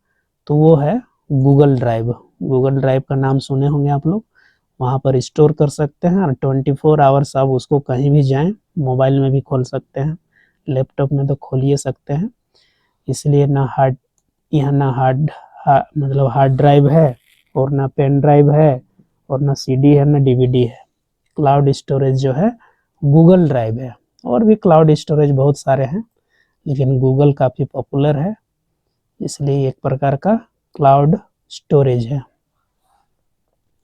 A: तो वो है गूगल ड्राइव। गूगल ड्राइव का नाम सुने होंगे आप लोग, वहाँ पर स्टोर कर सकते हैं और 24 आवर्स आप उसको कहीं भी जाएं, मोबाइल में भी खोल सकते हैं, लैपटॉप में तो खोल ही सकते हैं। इसलिए ना हार्ड, यहाँ ना मतलब हार्ड ड्राइव है और ना पेन ड्राइव है और ना सीडी है ना डीवीडी है। क्लाउड स्टोरेज जो है गूगल ड्राइव है। और भी क्लाउड स्टोरेज बहुत सारे हैं, लेकिन गूगल काफ़ी पॉपुलर है, इसलिए एक प्रकार का क्लाउड स्टोरेज है।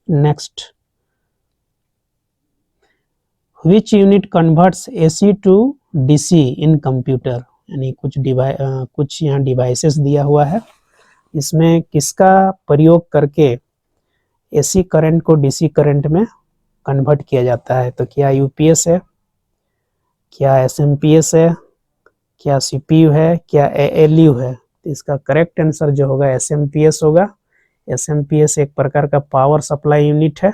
A: Next, which unit converts AC to DC in computer, यानी कुछ यहाँ डिवाइसेस दिया हुआ है, इसमें किसका प्रयोग करके एसी करंट को डीसी करंट में कन्वर्ट किया जाता है। तो क्या यूपीएस है, क्या एसएमपीएस है, क्या सीपीयू है, क्या एएलयू है। तो इसका करेक्ट आंसर जो होगा एसएमपीएस होगा। एसएमपीएस एक प्रकार का पावर सप्लाई यूनिट है,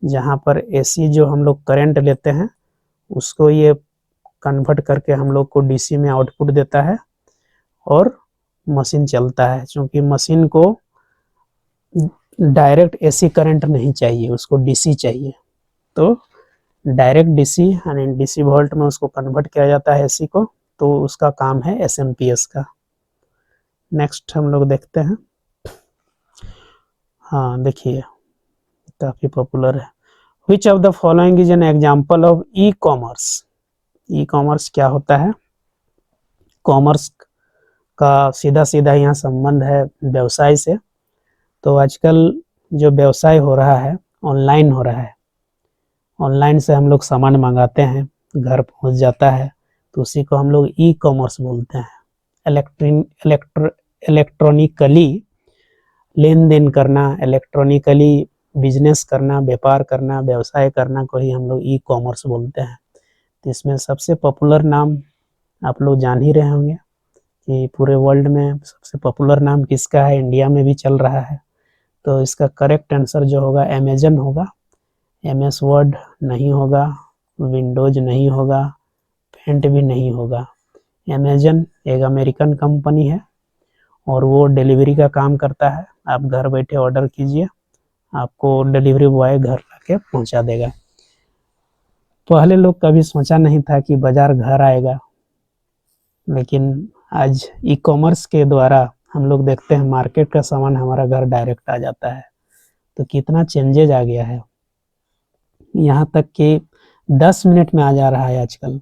A: जहाँ पर एसी जो हम लोग करंट लेते हैं उसको ये कन्वर्ट करके हम लोग को डीसी में आउटपुट देता है और मशीन चलता है। क्योंकि मशीन को डायरेक्ट एसी करंट नहीं चाहिए, उसको डीसी चाहिए, तो डायरेक्ट डीसी यानी डीसी वोल्ट में उसको कन्वर्ट किया जाता है एसी को, तो उसका काम है एसएमपीएस का। नेक्स्ट हम लोग देखते हैं, हाँ देखिए काफ़ी पॉपुलर है। Which of the following is an example of e commerce. E commerce क्या होता है? कॉमर्स का सीधा सीधा यहाँ संबंध है व्यवसाय से। तो आजकल जो व्यवसाय हो रहा है ऑनलाइन हो रहा है, ऑनलाइन से हम लोग सामान मंगाते हैं, घर पहुंच जाता है, तो उसी को हम लोग ई कॉमर्स बोलते हैं। इलेक्ट्रॉनिकली लेन देन करना, इलेक्ट्रॉनिकली बिजनेस करना, व्यापार करना, व्यवसाय करना को ही हम लोग ई कॉमर्स बोलते हैं। तो इसमें सबसे पॉपुलर नाम आप लोग जान ही रहे होंगे कि पूरे वर्ल्ड में सबसे पॉपुलर नाम किसका है, इंडिया में भी चल रहा है। तो इसका करेक्ट आंसर जो होगा अमेजन होगा। एमएस वर्ड नहीं होगा, विंडोज नहीं होगा, पेंट भी नहीं होगा। अमेजन एक अमेरिकन कंपनी है और वो डिलीवरी का काम करता है। आप घर बैठे ऑर्डर कीजिए, आपको डिलीवरी बॉय घर लाके पहुंचा देगा। पहले लोग कभी सोचा नहीं था कि बाजार घर आएगा, लेकिन आज ई कॉमर्स के द्वारा हम लोग देखते हैं मार्केट का सामान हमारा घर डायरेक्ट आ जाता है। तो कितना चेंजेज आ गया है, यहाँ तक कि 10 मिनट में आ जा रहा है आजकल।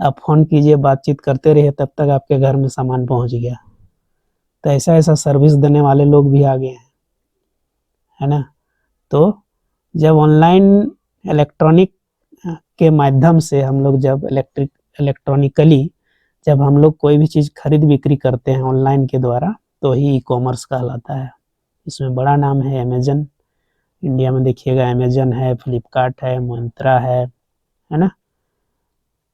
A: आप फ़ोन कीजिए, बातचीत करते रहिए, तब तक आपके घर में सामान पहुँच गया। तो ऐसा ऐसा सर्विस देने वाले लोग भी आ गए हैं, है ना। तो जब ऑनलाइन इलेक्ट्रॉनिक के माध्यम से हम लोग जब इलेक्ट्रॉनिकली जब हम लोग कोई भी चीज़ खरीद बिक्री करते हैं ऑनलाइन के द्वारा, तो ही ई कॉमर्स कहलाता है। इसमें बड़ा नाम है अमेजन। इंडिया में देखिएगा अमेजन है, फ्लिपकार्ट है, मंत्रा है ना।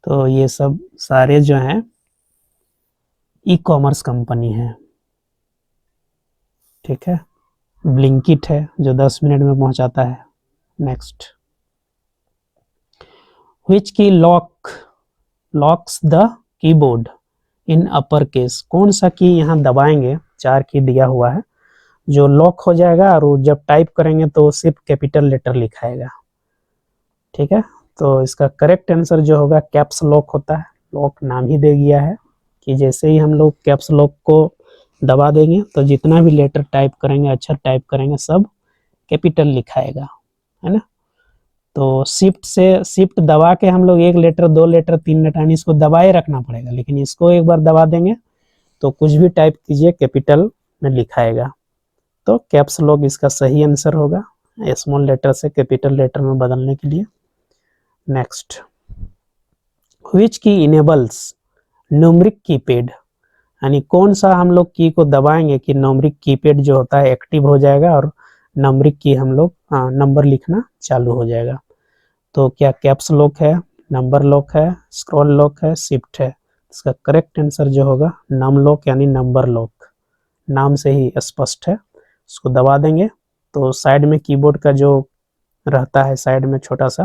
A: तो ये सब सारे जो हैं ई कॉमर्स कंपनी है, ठीक है। ब्लिंकिट है जो 10 मिनट में पहुंचाता है। नेक्स्ट, विच की locks the keyboard in upper case. कौन सा की यहाँ दबाएंगे, 4 की दिया हुआ है, जो लॉक हो जाएगा और जब टाइप करेंगे तो सिर्फ कैपिटल लेटर लिखाएगा, ठीक है। तो इसका करेक्ट आंसर जो होगा कैप्स लॉक होता है। लॉक नाम ही दे दिया है कि जैसे ही हम लोग कैप्स लॉक को दबा देंगे तो जितना भी लेटर टाइप करेंगे, अक्षर टाइप करेंगे, सब कैपिटल लिखाएगा, है ना। तो शिफ्ट दबा के हम लोग 1 लेटर 2 लेटर 3 लेटर इसको दबाए रखना पड़ेगा, लेकिन इसको एक बार दबा देंगे तो कुछ भी टाइप कीजिए कैपिटल में लिखाएगा। तो कैप्स लॉक इसका सही आंसर होगा, स्मॉल लेटर से कैपिटल लेटर में बदलने के लिए। नेक्स्ट, व्हिच की इनेबल्स न्यूमेरिक कीपैड, यानी कौन सा हम लोग की को दबाएंगे कि न्यूमेरिक कीपैड जो होता है एक्टिव हो जाएगा और न्यूमेरिक की हम लोग नंबर लिखना चालू हो जाएगा। तो क्या कैप्स लॉक है, नंबर लॉक है, स्क्रॉल लॉक है, शिफ्ट है। इसका करेक्ट आंसर जो होगा नम लॉक यानी नंबर लॉक। नाम से ही स्पष्ट है, इसको दबा देंगे तो साइड में कीबोर्ड का जो रहता है, साइड में छोटा सा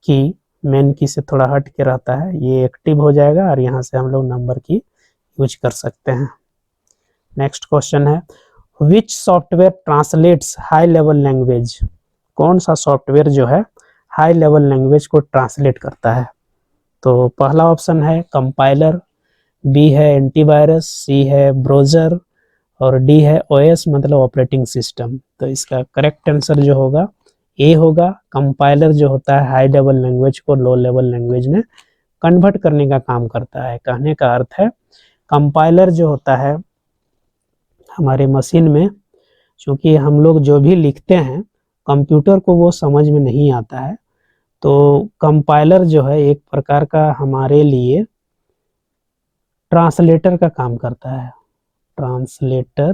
A: की, मेन की से थोड़ा हट के रहता है, ये एक्टिव हो जाएगा और यहाँ से हम लोग नंबर की यूज कर सकते हैं। नेक्स्ट क्वेश्चन है, विच software translates high level language? कौन सा सॉफ्टवेयर जो है हाई लेवल लैंग्वेज को ट्रांसलेट करता है? तो पहला ऑप्शन है कंपाइलर, बी है एंटीवायरस, सी है ब्राउज़र और डी है ओएस मतलब ऑपरेटिंग सिस्टम। तो इसका करेक्ट आंसर जो होगा ए होगा। कंपाइलर जो होता है हाई लेवल लैंग्वेज को लो लेवल लैंग्वेज में कन्वर्ट करने का काम करता है। कहने का अर्थ है कंपाइलर जो होता है हमारे मशीन में, चूँकि हम लोग जो भी लिखते हैं कंप्यूटर को वो समझ में नहीं आता है, तो कंपाइलर जो है एक प्रकार का हमारे लिए ट्रांसलेटर का काम करता है, ट्रांसलेटर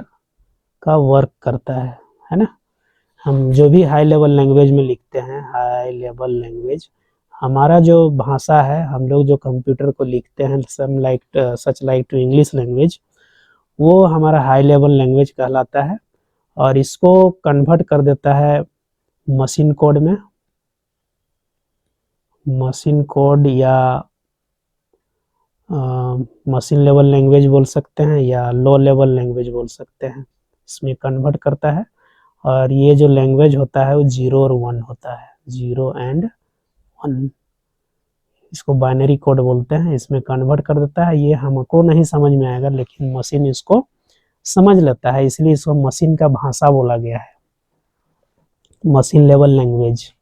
A: का वर्क करता है ना। हम जो भी हाई लेवल लैंग्वेज में लिखते हैं, हाई लेवल लैंग्वेज हमारा जो भाषा है, हम लोग जो कंप्यूटर को लिखते हैं such like to English language, वो हमारा हाई लेवल लैंग्वेज कहलाता है और इसको कन्वर्ट कर देता है मशीन कोड में, मशीन कोड या मशीन लेवल लैंग्वेज बोल सकते हैं या लो लेवल लैंग्वेज बोल सकते हैं, इसमें कन्वर्ट करता है। और ये जो लैंग्वेज होता है वो 0 और 1 होता है, 0 एंड 1, इसको बाइनरी कोड बोलते हैं, इसमें कन्वर्ट कर देता है। ये हमको नहीं समझ में आएगा लेकिन मशीन इसको समझ लेता है, इसलिए इसको मशीन का भाषा बोला गया है, machine level language,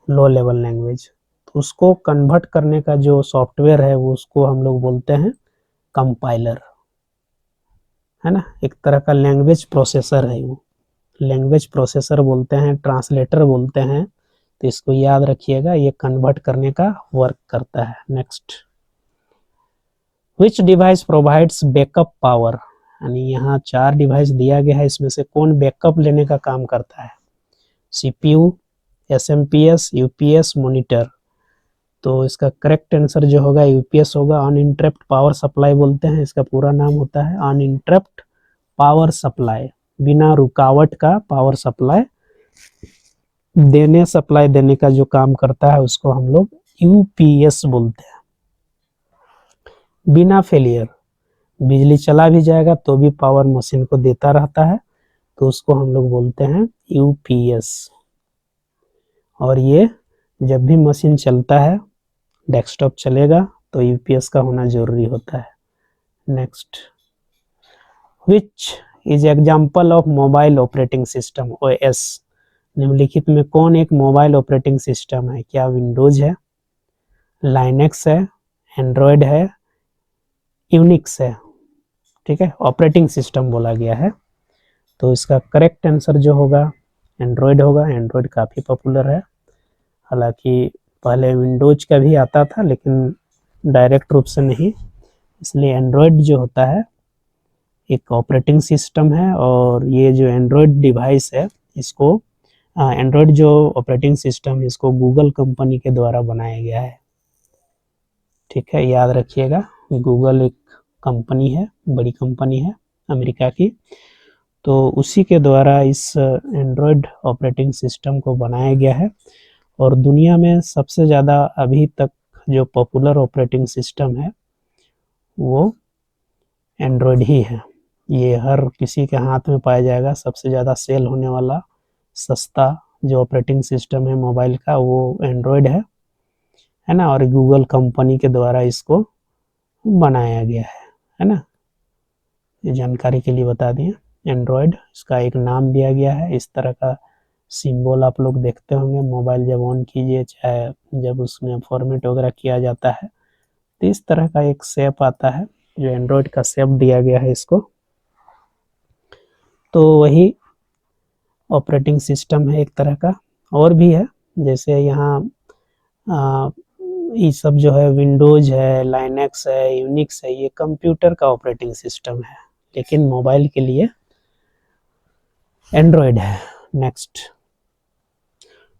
A: low level language. तो उसको कन्वर्ट करने का जो सॉफ्टवेयर है वो उसको हम लोग बोलते हैं कंपाइलर, है ना। एक तरह का लैंग्वेज प्रोसेसर है वो, लैंग्वेज प्रोसेसर बोलते हैं, ट्रांसलेटर बोलते हैं। तो इसको याद रखिएगा, ये कन्वर्ट करने का वर्क करता है। Next, which device provides backup power? यानी यहाँ 4 डिवाइस दिया गया है, इसमें से कौन बैकअप लेने का काम करता है? CPU, SMPS, UPS, monitor. तो इसका करेक्ट आंसर जो होगा UPS होगा, अनइंटरप्ट पावर सप्लाई बोलते हैं, इसका पूरा नाम होता है अनइंटरप्ट पावर सप्लाई, बिना रुकावट का पावर सप्लाई देने का जो काम करता है उसको हम लोग UPS बोलते हैं। बिना फेलियर, बिजली चला भी जाएगा तो भी पावर मशीन को देता रहता है, तो उसको हम लोग बोलते हैं UPS। और ये जब भी मशीन चलता है, डेस्कटॉप चलेगा तो UPS का होना जरूरी होता है। Next, which is example of mobile operating system OS? निम्नलिखित में कौन एक मोबाइल ऑपरेटिंग सिस्टम है? क्या विंडोज है, लाइनेक्स है, एंड्रॉयड है, यूनिक्स है? ठीक है, ऑपरेटिंग सिस्टम बोला गया है, तो इसका करेक्ट आंसर जो होगा एंड्रॉयड होगा। एंड्रॉयड काफ़ी पॉपुलर है, हालांकि पहले विंडोज का भी आता था लेकिन डायरेक्ट रूप से नहीं, इसलिए एंड्रॉयड जो होता है एक ऑपरेटिंग सिस्टम है। और ये जो एंड्रॉयड डिवाइस है, इसको एंड्रॉयड जो ऑपरेटिंग सिस्टम है इसको गूगल कंपनी के द्वारा बनाया गया है। ठीक है, याद रखिएगा, गूगल एक कंपनी है, बड़ी कंपनी है अमेरिका की, तो उसी के द्वारा इस एंड्रॉयड ऑपरेटिंग सिस्टम को बनाया गया है। और दुनिया में सबसे ज़्यादा अभी तक जो पॉपुलर ऑपरेटिंग सिस्टम है वो एंड्रॉयड ही है। ये हर किसी के हाथ में पाया जाएगा। सबसे ज़्यादा सेल होने वाला सस्ता जो ऑपरेटिंग सिस्टम है मोबाइल का वो एंड्रॉयड है ना। और गूगल कंपनी के द्वारा इसको बनाया गया है ना। ये जानकारी के लिए बता दिए, एंड्रॉयड इसका एक नाम दिया गया है। इस तरह का सिंबल आप लोग देखते होंगे, मोबाइल जब ऑन कीजिए चाहे जब उसमें फॉर्मेट वगैरह किया जाता है तो इस तरह का एक शेप आता है, जो एंड्रॉयड का शेप दिया गया है इसको। तो वही ऑपरेटिंग सिस्टम है एक तरह का। और भी है, जैसे यहाँ ये सब जो है विंडोज है, लाइनेक्स है, यूनिक्स है, ये कंप्यूटर का ऑपरेटिंग सिस्टम है, लेकिन मोबाइल के लिए एंड्रॉयड है। Next,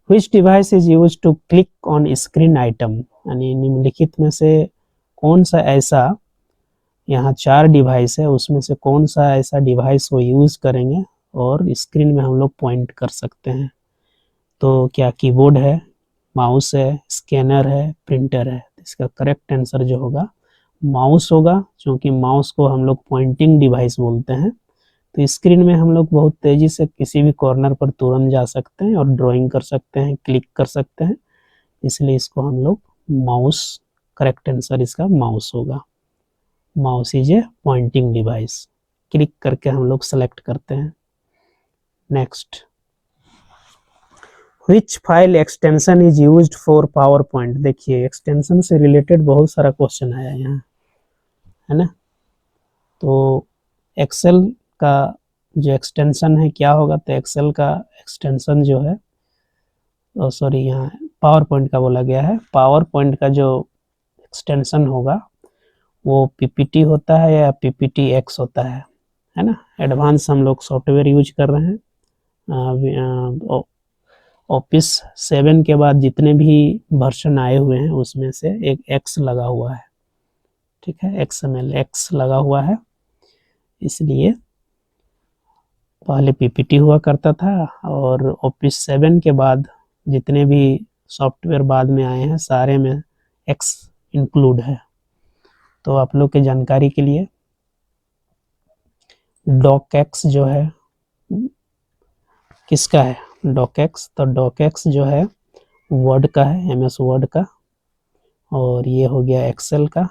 A: which device is use to click on screen item? यानी निम्नलिखित में से कौन सा ऐसा, यहाँ 4 डिवाइस है, उसमें से कौन सा ऐसा डिवाइस वो यूज करेंगे और स्क्रीन में हम लोग पॉइंट कर सकते हैं। तो क्या कीबोर्ड है, माउस है, स्कैनर है, प्रिंटर है? इसका करेक्ट आंसर जो होगा माउस होगा, क्योंकि माउस को हम लोग पॉइंटिंग डिवाइस बोलते हैं। तो स्क्रीन में हम लोग बहुत तेजी से किसी भी कॉर्नर पर तुरंत जा सकते हैं और ड्राइंग कर सकते हैं, क्लिक कर सकते हैं, इसलिए इसको हम लोग माउस, करेक्ट आंसर इसका माउस होगा। Mouse is a pointing device, click करके हम लोग सेलेक्ट करते हैं। Next, which file extension is used for power point? देखिए एक्सटेंशन से रिलेटेड बहुत सारा क्वेश्चन आया यहाँ, है ना। तो एक्सेल का जो एक्सटेंशन है क्या होगा? तो एक्सेल का एक्सटेंशन जो है, सॉरी यहाँ पावर पॉइंट का बोला गया है, पावर पॉइंट का जो एक्सटेंशन होगा वो पीपीटी होता है या पीपीटी एक्स होता है ना। एडवांस हम लोग सॉफ्टवेयर यूज कर रहे हैं। ऑफिस 7 के बाद जितने भी वर्जन आए हुए हैं उसमें से एक एक्स लगा हुआ है, ठीक है, XML एक्स लगा हुआ है। इसलिए पहले पीपीटी हुआ करता था और ऑफिस 7 के बाद जितने भी सॉफ्टवेयर बाद में आए हैं सारे में एक्स इंक्लूड है। तो आप लोग की जानकारी के लिए डॉकएक्स जो है किसका है? डॉकएक्स, तो डॉकएक्स जो है वर्ड का है, MS वर्ड का, और ये हो गया एक्सेल का,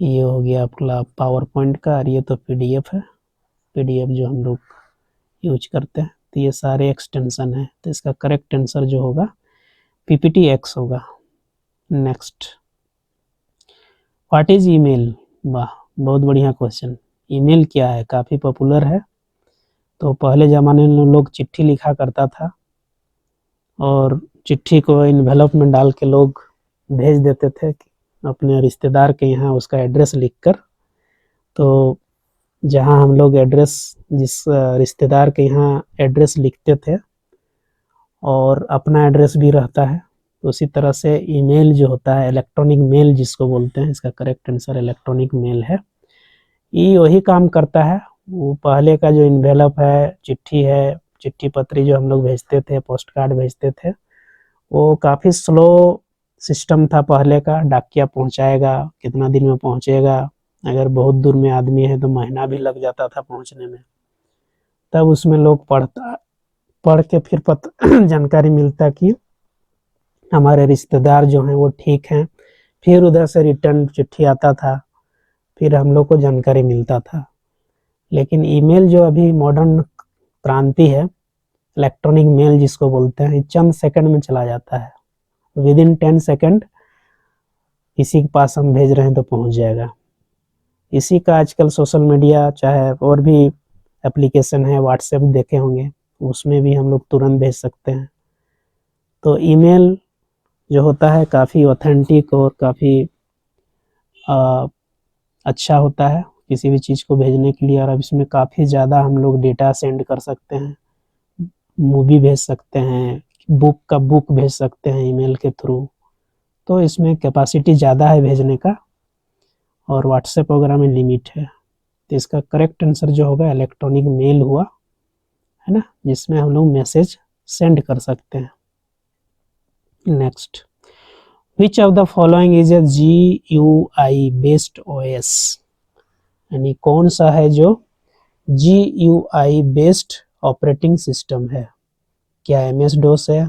A: ये हो गया आपका पावर पॉइंट का, और ये तो PDF है, PDF जो हम लोग यूज करते हैं। तो ये सारे एक्सटेंशन है, तो इसका करेक्ट आंसर जो होगा PPT एक्स होगा। Next, what is email? वाह, बहुत बढ़िया क्वेश्चन। ईमेल क्या है? काफ़ी पॉपुलर है। तो पहले ज़माने में लोग चिट्ठी लिखा करता था और चिट्ठी को इन्वेलप में डाल के लोग भेज देते थे अपने रिश्तेदार के यहाँ, उसका एड्रेस लिखकर। तो जहाँ हम लोग एड्रेस, जिस रिश्तेदार के यहाँ एड्रेस लिखते थे और अपना एड्रेस भी रहता है, उसी तरह से ईमेल जो होता है, इलेक्ट्रॉनिक मेल जिसको बोलते हैं, इसका करेक्ट आंसर इलेक्ट्रॉनिक मेल है। ये वही काम करता है। वो पहले का जो इन्वेलप है, चिट्ठी है, चिट्ठी पत्री जो हम लोग भेजते थे, पोस्ट कार्ड भेजते थे, वो काफ़ी स्लो सिस्टम था पहले का। डाकिया पहुंचाएगा, कितना दिन में पहुंचेगा, अगर बहुत दूर में आदमी है तो महीना भी लग जाता था पहुंचने में। तब उसमें लोग पढ़ के फिर जानकारी मिलता कि हमारे रिश्तेदार जो हैं वो ठीक हैं, फिर उधर से रिटर्न चिट्ठी आता था, फिर हम लोग को जानकारी मिलता था। लेकिन ईमेल जो अभी मॉडर्न क्रांति है, इलेक्ट्रॉनिक मेल जिसको बोलते हैं, चंद सेकंड में चला जाता है। विद इन 10 सेकंड किसी के पास हम भेज रहे हैं तो पहुंच जाएगा। इसी का आजकल सोशल मीडिया, चाहे और भी एप्लीकेशन है, व्हाट्सएप देखे होंगे, उसमें भी हम लोग तुरंत भेज सकते हैं। तो ईमेल जो होता है काफ़ी ऑथेंटिक और काफ़ी अच्छा होता है किसी भी चीज़ को भेजने के लिए। और अब इसमें काफ़ी ज़्यादा हम लोग डेटा सेंड कर सकते हैं, मूवी भेज सकते हैं, बुक का बुक भेज सकते हैं ईमेल के थ्रू। तो इसमें कैपेसिटी ज़्यादा है भेजने का, और व्हाट्सएप वगैरह में लिमिट है। तो इसका करेक्ट आंसर जो होगा इलेक्ट्रॉनिक मेल हुआ, है ना, जिसमें हम लोग मैसेज सेंड कर सकते हैं। Next, which of the following is a GUI based OS? यानी कौन सा है जो GUI बेस्ड ऑपरेटिंग सिस्टम है? क्या MS-DOS है,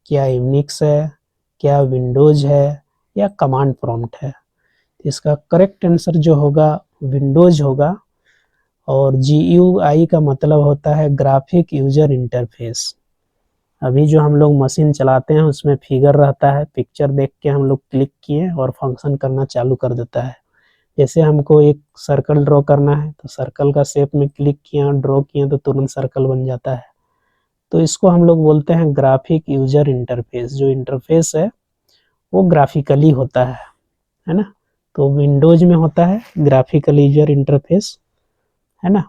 A: क्या यूनिक्स है, क्या विंडोज है, या कमांड प्रॉम्प्ट है? इसका करेक्ट आंसर जो होगा विंडोज होगा। और GUI का मतलब होता है ग्राफिक यूजर इंटरफेस। अभी जो हम लोग मशीन चलाते हैं उसमें फिगर रहता है, पिक्चर देख के हम लोग क्लिक किए और फंक्शन करना चालू कर देता है। जैसे हमको एक सर्कल ड्रॉ करना है तो सर्कल का शेप में क्लिक किया, ड्रॉ किए तो तुरंत सर्कल बन जाता है। तो इसको हम लोग बोलते हैं ग्राफिक यूजर इंटरफेस। जो इंटरफेस है वो ग्राफिकली होता है ना। तो विंडोज में होता है ग्राफिकल यूजर इंटरफेस, है ना।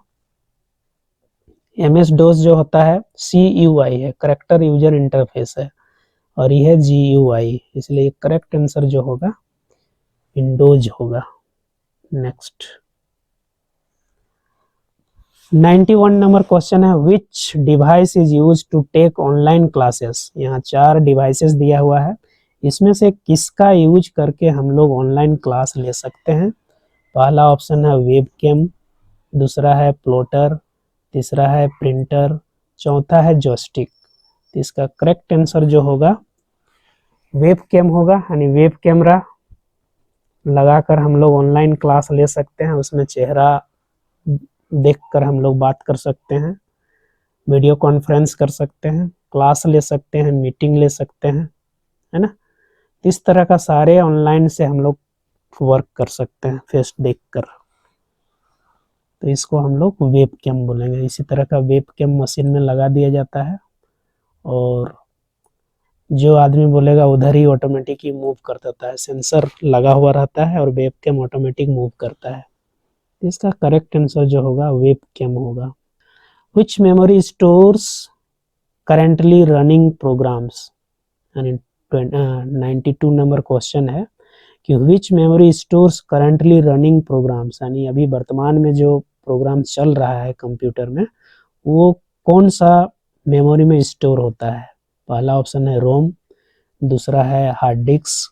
A: MS-DOS जो होता है CUI है, करेक्टर यूजर इंटरफेस है, और यह है GUI, इसलिए करेक्ट आंसर जो होगा विंडोज होगा। नेक्स्ट, 91 नंबर क्वेश्चन है, which device is use to take online classes. यहाँ 4 डिवाइसेस दिया हुआ है, इसमें से किसका यूज करके हम लोग ऑनलाइन क्लास ले सकते हैं। पहला ऑप्शन है वेबकैम, दूसरा है प्लॉटर, तीसरा है प्रिंटर, चौथा है जॉयस्टिक। तो इसका करेक्ट आंसर जो होगा वेबकैम होगा, यानी वेब कैमरा लगाकर हम लोग ऑनलाइन क्लास ले सकते हैं, उसमें चेहरा देखकर हम लोग बात कर सकते हैं, वीडियो कॉन्फ्रेंस कर सकते हैं, क्लास ले सकते हैं, मीटिंग ले सकते हैं, है ना। इस तरह का सारे ऑनलाइन से हम लोग वर्क कर सकते हैं फेस देखकर, तो इसको हम लोग वेब कैम बोलेंगे। इसी तरह का वेब कैम मशीन में लगा दिया जाता है और जो आदमी बोलेगा उधर ही ऑटोमेटिक ही मूव कर देता है, सेंसर लगा हुआ रहता है और वेब कैम ऑटोमेटिक मूव करता है। इसका करेक्ट आंसर जो होगा वेब कैम होगा। Which memory stores currently running programs, यानी 92 नंबर क्वेश्चन है कि which memory stores currently running programs, यानी अभी वर्तमान में जो प्रोग्राम चल रहा है कंप्यूटर में वो कौन सा मेमोरी में स्टोर होता है। पहला ऑप्शन है रोम, दूसरा है hard disk,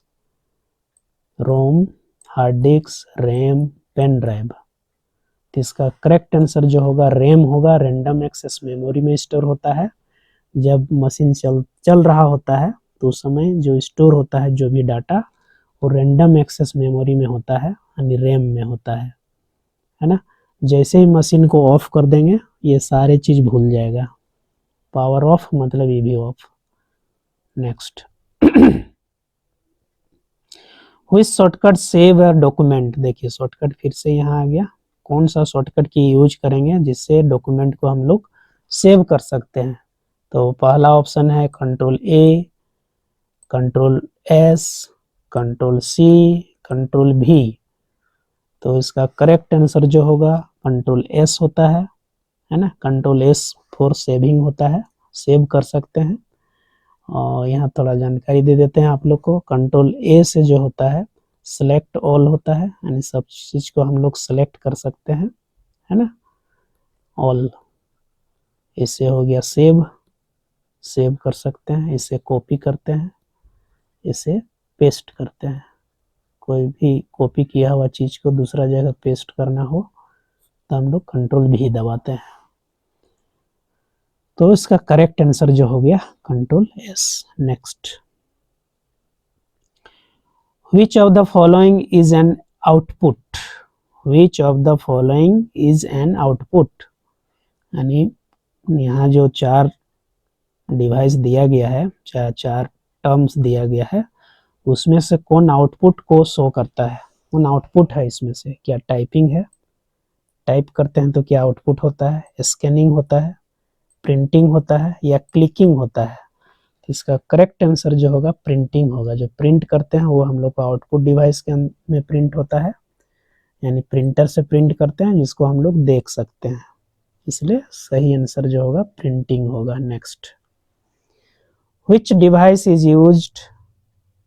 A: ROM, hard disk, RAM, pen drive. तो इसका करेक्ट आंसर जो होगा रैम होगा, रैंडम एक्सेस मेमोरी में स्टोर होता है। जब मशीन चल रहा होता है तो उस समय जो स्टोर होता है जो भी डाटा वो रैंडम एक्सेस मेमोरी में होता है, यानी रैम में होता है ना। जैसे ही मशीन को ऑफ कर देंगे ये सारे चीज भूल जाएगा, पावर ऑफ मतलब ये भी ऑफ। नेक्स्ट, हुई शॉर्टकट सेव अ डॉक्यूमेंट। देखिए शॉर्टकट फिर से यहाँ आ गया, कौन सा शॉर्टकट की यूज करेंगे जिससे डॉक्यूमेंट को हम लोग सेव कर सकते हैं। तो पहला ऑप्शन है control A, control S, control C, control B. तो इसका करेक्ट आंसर जो होगा कंट्रोल एस होता है ना। कंट्रोल एस फॉर सेविंग होता है, सेव कर सकते हैं। और यहाँ थोड़ा जानकारी दे देते हैं आप लोग को, कंट्रोल ए से जो होता है सेलेक्ट ऑल होता है, यानी सब चीज को हम लोग सेलेक्ट कर सकते हैं, है ना, ऑल। इससे हो गया सेव, सेव कर सकते हैं, इसे कॉपी करते हैं, इसे पेस्ट करते हैं। कोई भी कॉपी किया हुआ चीज को दूसरा जगह पेस्ट करना हो तो हम लोग कंट्रोल भी दबाते हैं। तो इसका करेक्ट आंसर जो हो गया control S. Next, which of the following is an output, which of the following is an output, यानी यहाँ जो 4 डिवाइस दिया गया है, 4 टर्म्स दिया गया है, उसमें से कौन आउटपुट को शो करता है, कौन आउटपुट है इसमें से। क्या टाइपिंग है, टाइप करते हैं तो क्या आउटपुट होता है, स्कैनिंग होता है, प्रिंटिंग होता है या क्लिकिंग होता है। इसका करेक्ट आंसर जो होगा प्रिंटिंग होगा। जो प्रिंट करते हैं वो हम लोग को आउटपुट डिवाइस के में प्रिंट होता है, यानी प्रिंटर से प्रिंट करते हैं जिसको हम लोग देख सकते हैं, इसलिए सही आंसर जो होगा प्रिंटिंग होगा। Next, which device is used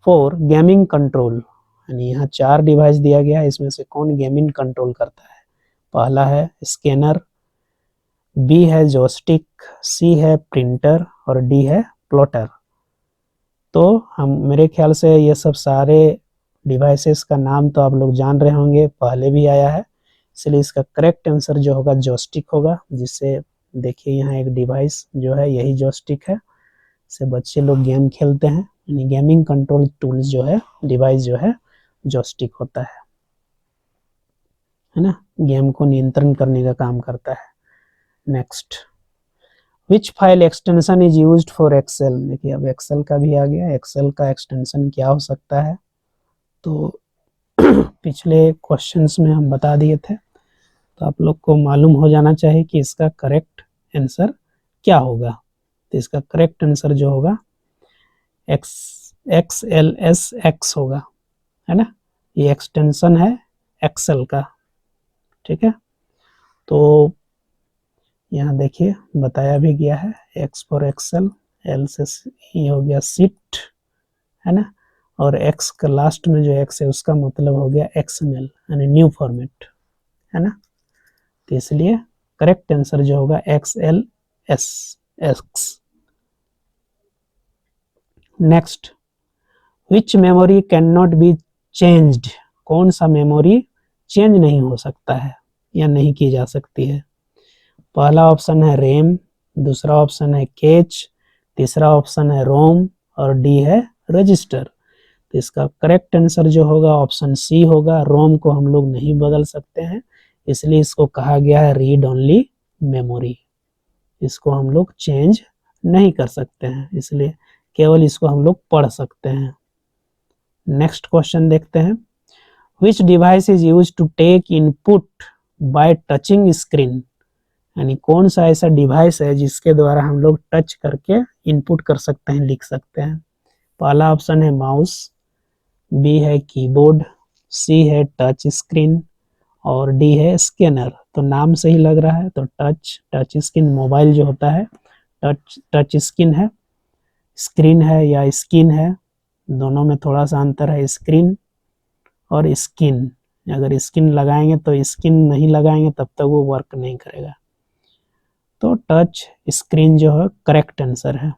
A: for gaming control, यानी यहाँ 4 डिवाइस दिया गया है, इसमें से कौन गेमिंग कंट्रोल करता है। पहला है स्कैनर, बी है जॉयस्टिक, सी है प्रिंटर और डी है प्लॉटर। तो हम मेरे ख्याल से ये सब सारे डिवाइसेस का नाम तो आप लोग जान रहे होंगे, पहले भी आया है, इसलिए इसका करेक्ट आंसर जो होगा जॉयस्टिक होगा। जिससे देखिए यहाँ एक डिवाइस जो है यही जॉयस्टिक है, इससे बच्चे लोग गेम खेलते हैं, यानी गेमिंग कंट्रोल टूल्स जो है डिवाइस जो है जॉयस्टिक होता है ना, गेम को नियंत्रण करने का काम करता है। Next, which file extension is used for Excel. देखिए अब एक्सेल का भी आ गया, एक्सेल का एक्सटेंशन क्या हो सकता है। तो पिछले क्वेश्चंस में हम बता दिए थे, तो आप लोग को मालूम हो जाना चाहिए कि इसका करेक्ट आंसर क्या होगा। तो इसका करेक्ट आंसर जो होगा XLSX होगा, है ना। ये एक्सटेंशन है एक्सेल का, ठीक है। तो यहाँ देखिए बताया भी गया है, X फॉर एक्सेल, L से ये हो गया सीट, है ना, और X का लास्ट में जो X है उसका मतलब हो गया XML, यानी न्यू फॉर्मेट, है ना। तो इसलिए करेक्ट आंसर जो होगा XLSX। Next, which memory can not be changed, कौन सा मेमोरी चेंज नहीं हो सकता है या नहीं की जा सकती है। पहला ऑप्शन है रैम, दूसरा ऑप्शन है कैच, तीसरा ऑप्शन है रोम और डी है रजिस्टर। तो इसका करेक्ट आंसर जो होगा ऑप्शन सी होगा। रोम को हम लोग नहीं बदल सकते हैं, इसलिए इसको कहा गया है रीड ओनली मेमोरी। इसको हम लोग चेंज नहीं कर सकते हैं, इसलिए केवल इसको हम लोग पढ़ सकते हैं। नेक्स्ट क्वेश्चन देखते हैं, which device is use to take input by touching screen, यानी कौन सा ऐसा डिवाइस है जिसके द्वारा हम लोग टच करके इनपुट कर सकते हैं, लिख सकते हैं। पहला ऑप्शन है माउस, बी है कीबोर्ड, सी है टच स्क्रीन और डी है स्कैनर। तो नाम से ही लग रहा है, तो टच स्क्रीन मोबाइल जो होता है टच स्क्रीन है, स्क्रीन है या स्किन है, दोनों में थोड़ा सा अंतर है, स्क्रीन और स्किन। अगर स्किन लगाएंगे तो स्किन नहीं लगाएंगे तब तक वो वर्क नहीं करेगा। तो टच स्क्रीन जो है करेक्ट आंसर है।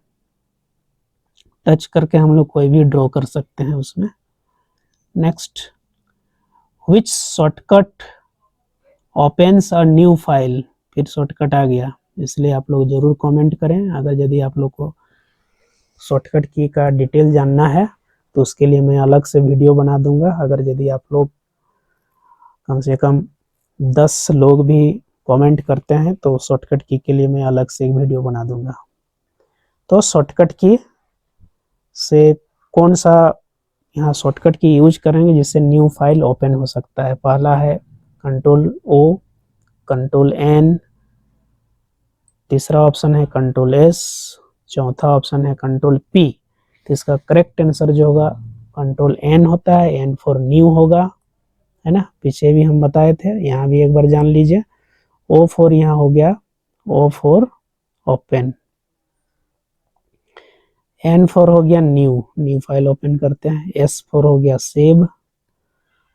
A: टच करके हम लोग कोई भी ड्रॉ कर सकते हैं उसमें। Next, which shortcut opens a new file, फिर शॉर्टकट आ गया, इसलिए आप लोग जरूर कमेंट करें। अगर यदि आप लोग को शॉर्टकट की का डिटेल जानना है तो उसके लिए मैं अलग से वीडियो बना दूंगा। अगर यदि आप लोग कम से कम 10 लोग भी कमेंट करते हैं तो शॉर्टकट की के लिए मैं अलग से एक वीडियो बना दूंगा। तो शॉर्टकट की से कौन सा यहाँ शॉर्टकट की यूज करेंगे जिससे न्यू फाइल ओपन हो सकता है। पहला है कंट्रोल ओ, कंट्रोल एन, तीसरा ऑप्शन है कंट्रोल एस, चौथा ऑप्शन है कंट्रोल पी। तो इसका करेक्ट आंसर जो होगा कंट्रोल एन होता है, एन फॉर न्यू होगा, है ना। पीछे भी हम बताए थे, यहाँ भी एक बार जान लीजिए। ओ फॉर यहाँ हो गया O for open, N for हो गया न्यू फाइल ओपन करते हैं, एस फॉर हो गया सेव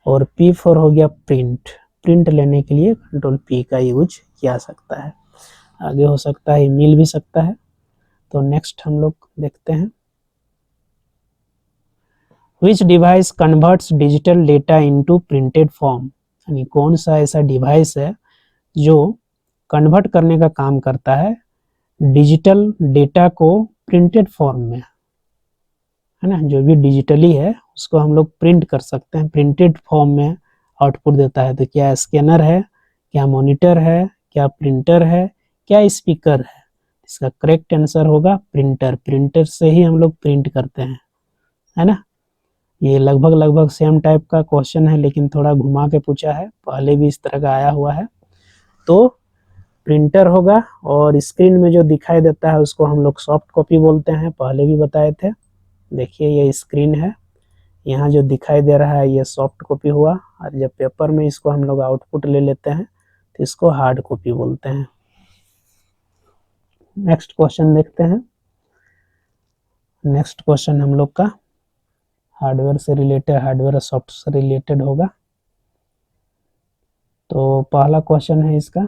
A: और पी फॉर हो गया प्रिंट लेने के लिए कंट्रोल पी का यूज किया सकता है। आगे हो सकता है मिल भी सकता है। तो नेक्स्ट हम लोग देखते हैं, which device converts digital data into printed form, यानी कौन सा ऐसा डिवाइस है जो कन्वर्ट करने का काम करता है डिजिटल डेटा को प्रिंटेड फॉर्म में, है ना। जो भी डिजिटली है उसको हम लोग प्रिंट कर सकते हैं, प्रिंटेड फॉर्म में आउटपुट देता है। तो क्या स्कैनर है, क्या मॉनिटर है, क्या प्रिंटर है, क्या स्पीकर है। इसका करेक्ट आंसर होगा प्रिंटर से ही हम लोग प्रिंट करते हैं, है ना। ये लगभग सेम टाइप का क्वेश्चन है लेकिन थोड़ा घुमा के पूछा है, पहले भी इस तरह का आया हुआ है। तो प्रिंटर होगा और स्क्रीन में जो दिखाई देता है उसको हम लोग सॉफ्ट कॉपी बोलते हैं, पहले भी बताए थे। देखिए ये स्क्रीन है, यहाँ जो दिखाई दे रहा है ये सॉफ्ट कॉपी हुआ, और जब पेपर में इसको हम लोग आउटपुट ले लेते हैं तो इसको हार्ड कॉपी बोलते हैं। नेक्स्ट क्वेश्चन देखते हैं। नेक्स्ट क्वेश्चन हम लोग का हार्डवेयर से रिलेटेड, हार्डवेयर और सॉफ्ट से रिलेटेड होगा। तो पहला क्वेश्चन है इसका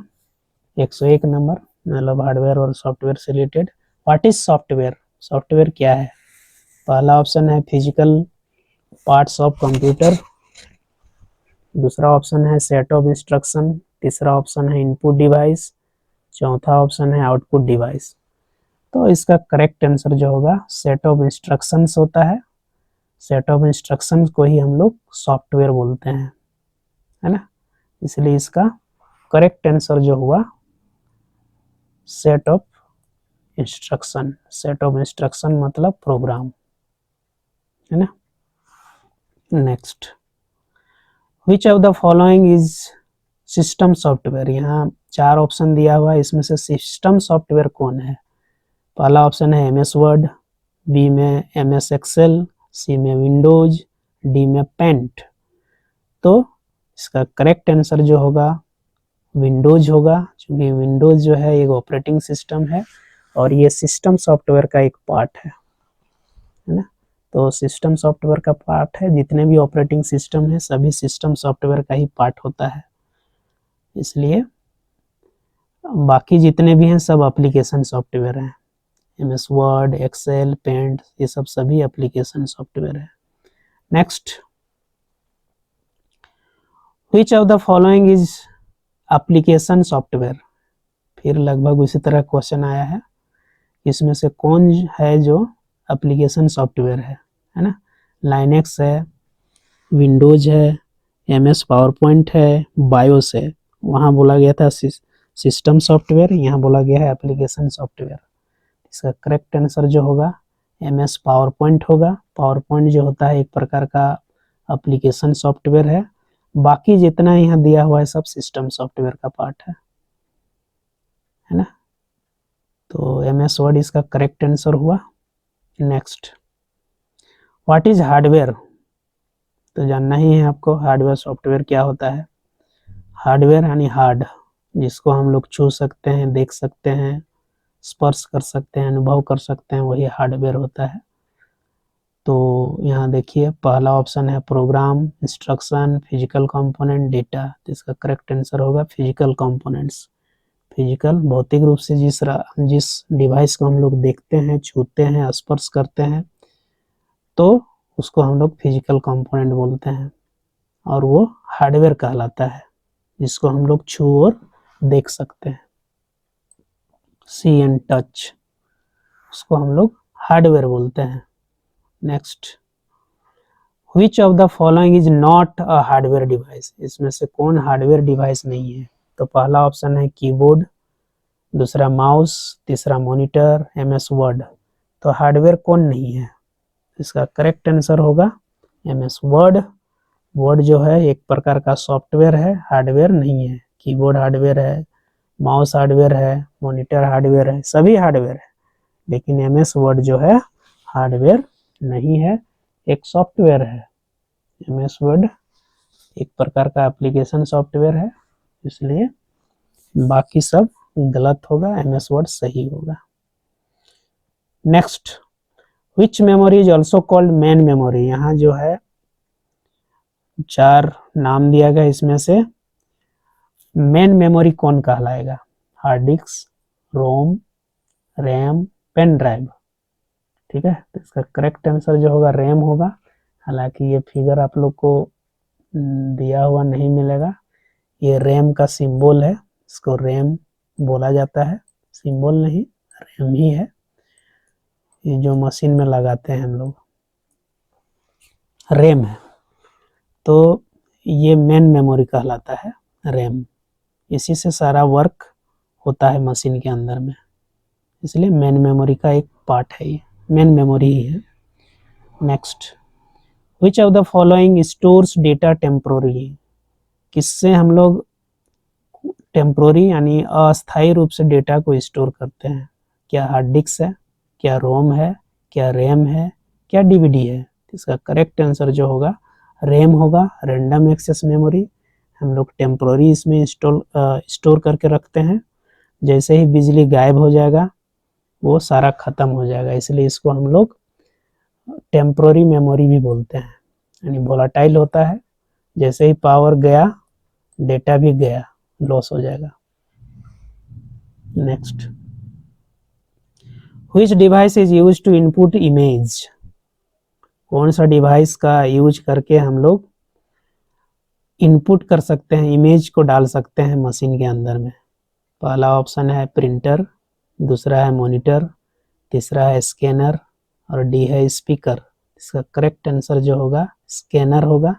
A: 101 नंबर, मतलब हार्डवेयर और सॉफ्टवेयर से related. What is software, software क्या है। पहला ऑप्शन है फिजिकल पार्ट्स ऑफ कंप्यूटर, दूसरा ऑप्शन है सेट ऑफ इंस्ट्रक्शन, तीसरा ऑप्शन है इनपुट डिवाइस, चौथा ऑप्शन है आउटपुट डिवाइस। तो इसका करेक्ट आंसर जो होगा सेट ऑफ इंस्ट्रक्शंस होता है। सेट ऑफ इंस्ट्रक्शंस को ही हम लोग सॉफ्टवेयर बोलते हैं, है ना। इसलिए इसका करेक्ट आंसर जो हुआ set of instruction. Set of instruction मतलब प्रोग्राम, है ना। Next, which of the following is system software. यहाँ 4 ऑप्शन दिया हुआ है, इसमें से सिस्टम सॉफ्टवेयर कौन है। पहला ऑप्शन है MS वर्ड, बी में MS एक्सेल, सी में विंडोज, डी में पेंट। तो इसका करेक्ट आंसर जो होगा विंडोज होगा, क्योंकि विंडोज जो है एक ऑपरेटिंग सिस्टम है और ये सिस्टम सॉफ्टवेयर का एक पार्ट है ना। तो सिस्टम सॉफ्टवेयर का पार्ट है, जितने भी ऑपरेटिंग सिस्टम है सभी सिस्टम सॉफ्टवेयर का ही पार्ट होता है। इसलिए बाकी जितने भी हैं सब एप्लीकेशन सॉफ्टवेयर हैं। MS वर्ड, एक्सेल, पेंट, ये सब सभी एप्लीकेशन सॉफ्टवेयर है। Next, which of the following is application software. फिर लगभग उसी तरह क्वेश्चन आया है, इसमें से कौन है जो एप्लीकेशन सॉफ्टवेयर है ना। लाइनेक्स है, विंडोज है, MS पावरपॉइंट है, बायोस है। वहाँ बोला गया था सिस्टम सॉफ्टवेयर, यहाँ बोला गया है एप्लीकेशन सॉफ्टवेयर। इसका करेक्ट आंसर जो होगा MS पावरपॉइंट होगा। पावरपॉइंट जो होता है एक प्रकार का एप्लीकेशन सॉफ्टवेयर है। बाकी जितना यहाँ दिया हुआ है सब सिस्टम सॉफ्टवेयर का पार्ट है ना। तो MS वर्ड इसका करेक्ट आंसर हुआ। Next, what is hardware. तो जानना ही है आपको हार्डवेयर सॉफ्टवेयर क्या होता है। हार्डवेयर यानी हार्ड, जिसको हम लोग छू सकते हैं, देख सकते हैं, स्पर्श कर सकते हैं, अनुभव कर सकते हैं, वही हार्डवेयर होता है। तो यहाँ देखिए पहला ऑप्शन है program, instruction, physical component, data. तो इसका करेक्ट आंसर होगा फिजिकल कंपोनेंट्स। फिजिकल भौतिक रूप से जिस डिवाइस को हम लोग देखते हैं, छूते हैं, स्पर्श करते हैं, तो उसको हम लोग फिजिकल कंपोनेंट बोलते हैं, और वो हार्डवेयर कहलाता है जिसको हम लोग छू और देख सकते हैं। सी एंड टच, उसको हम लोग हार्डवेयर बोलते हैं। Next, which of the following is not a hardware device. इसमें से कौन हार्डवेयर डिवाइस नहीं है। तो पहला ऑप्शन है कीबोर्ड, दूसरा माउस, तीसरा मॉनिटर, MS वर्ड। तो हार्डवेयर कौन नहीं है, इसका करेक्ट आंसर होगा MS वर्ड। वर्ड जो है एक प्रकार का सॉफ्टवेयर है, हार्डवेयर नहीं है। कीबोर्ड हार्डवेयर है, माउस हार्डवेयर है, मॉनिटर हार्डवेयर है, सभी हार्डवेयर है, लेकिन MS वर्ड जो है हार्डवेयर नहीं है, एक सॉफ्टवेयर है। MS वर्ड एक प्रकार का एप्लीकेशन सॉफ्टवेयर है, इसलिए बाकी सब गलत होगा, MS वर्ड सही होगा। Next, which memory is also called main memory. यहाँ जो है 4 नाम दिया गया, इसमें से मेन मेमोरी कौन कहलाएगा। हार्ड डिस्क, रोम, रैम, पेन ड्राइव। ठीक है, तो इसका करेक्ट आंसर जो होगा रैम होगा। हालांकि ये फिगर आप लोग को दिया हुआ नहीं मिलेगा, ये रैम का सिंबल है, इसको रैम बोला जाता है, सिंबल नहीं रैम ही है, ये जो मशीन में लगाते हैं हम लोग रैम है। तो ये मेन मेमोरी कहलाता है रैम, इसी से सारा वर्क होता है मशीन के अंदर में, इसलिए मेन मेमोरी का एक पार्ट है, ये मेन मेमोरी ही है। Next, which of the following stores data temporarily. किससे हम लोग टेम्पोररी यानी अस्थायी रूप से डेटा को स्टोर करते हैं। क्या हार्ड डिस्क है, क्या रोम है, क्या रैम है, क्या DVD है। इसका करेक्ट आंसर जो होगा रैम होगा, रैंडम एक्सेस मेमोरी। हम लोग टेम्पोररी इसमें स्टोर करके रखते हैं, जैसे ही बिजली गायब हो जाएगा वो सारा ख़त्म हो जाएगा, इसलिए इसको हम लोग टेम्पोररी मेमोरी भी बोलते हैं, यानी वोलाटाइल होता है, जैसे ही पावर गया डेटा भी गया, लॉस हो जाएगा। Next, which device is use to input image. कौन सा डिवाइस का यूज करके हम लोग इनपुट कर सकते हैं, इमेज को डाल सकते हैं मशीन के अंदर में। पहला ऑप्शन है प्रिंटर, दूसरा है मॉनिटर, तीसरा है स्कैनर, और डी है स्पीकर। इसका करेक्ट आंसर जो होगा स्कैनर होगा।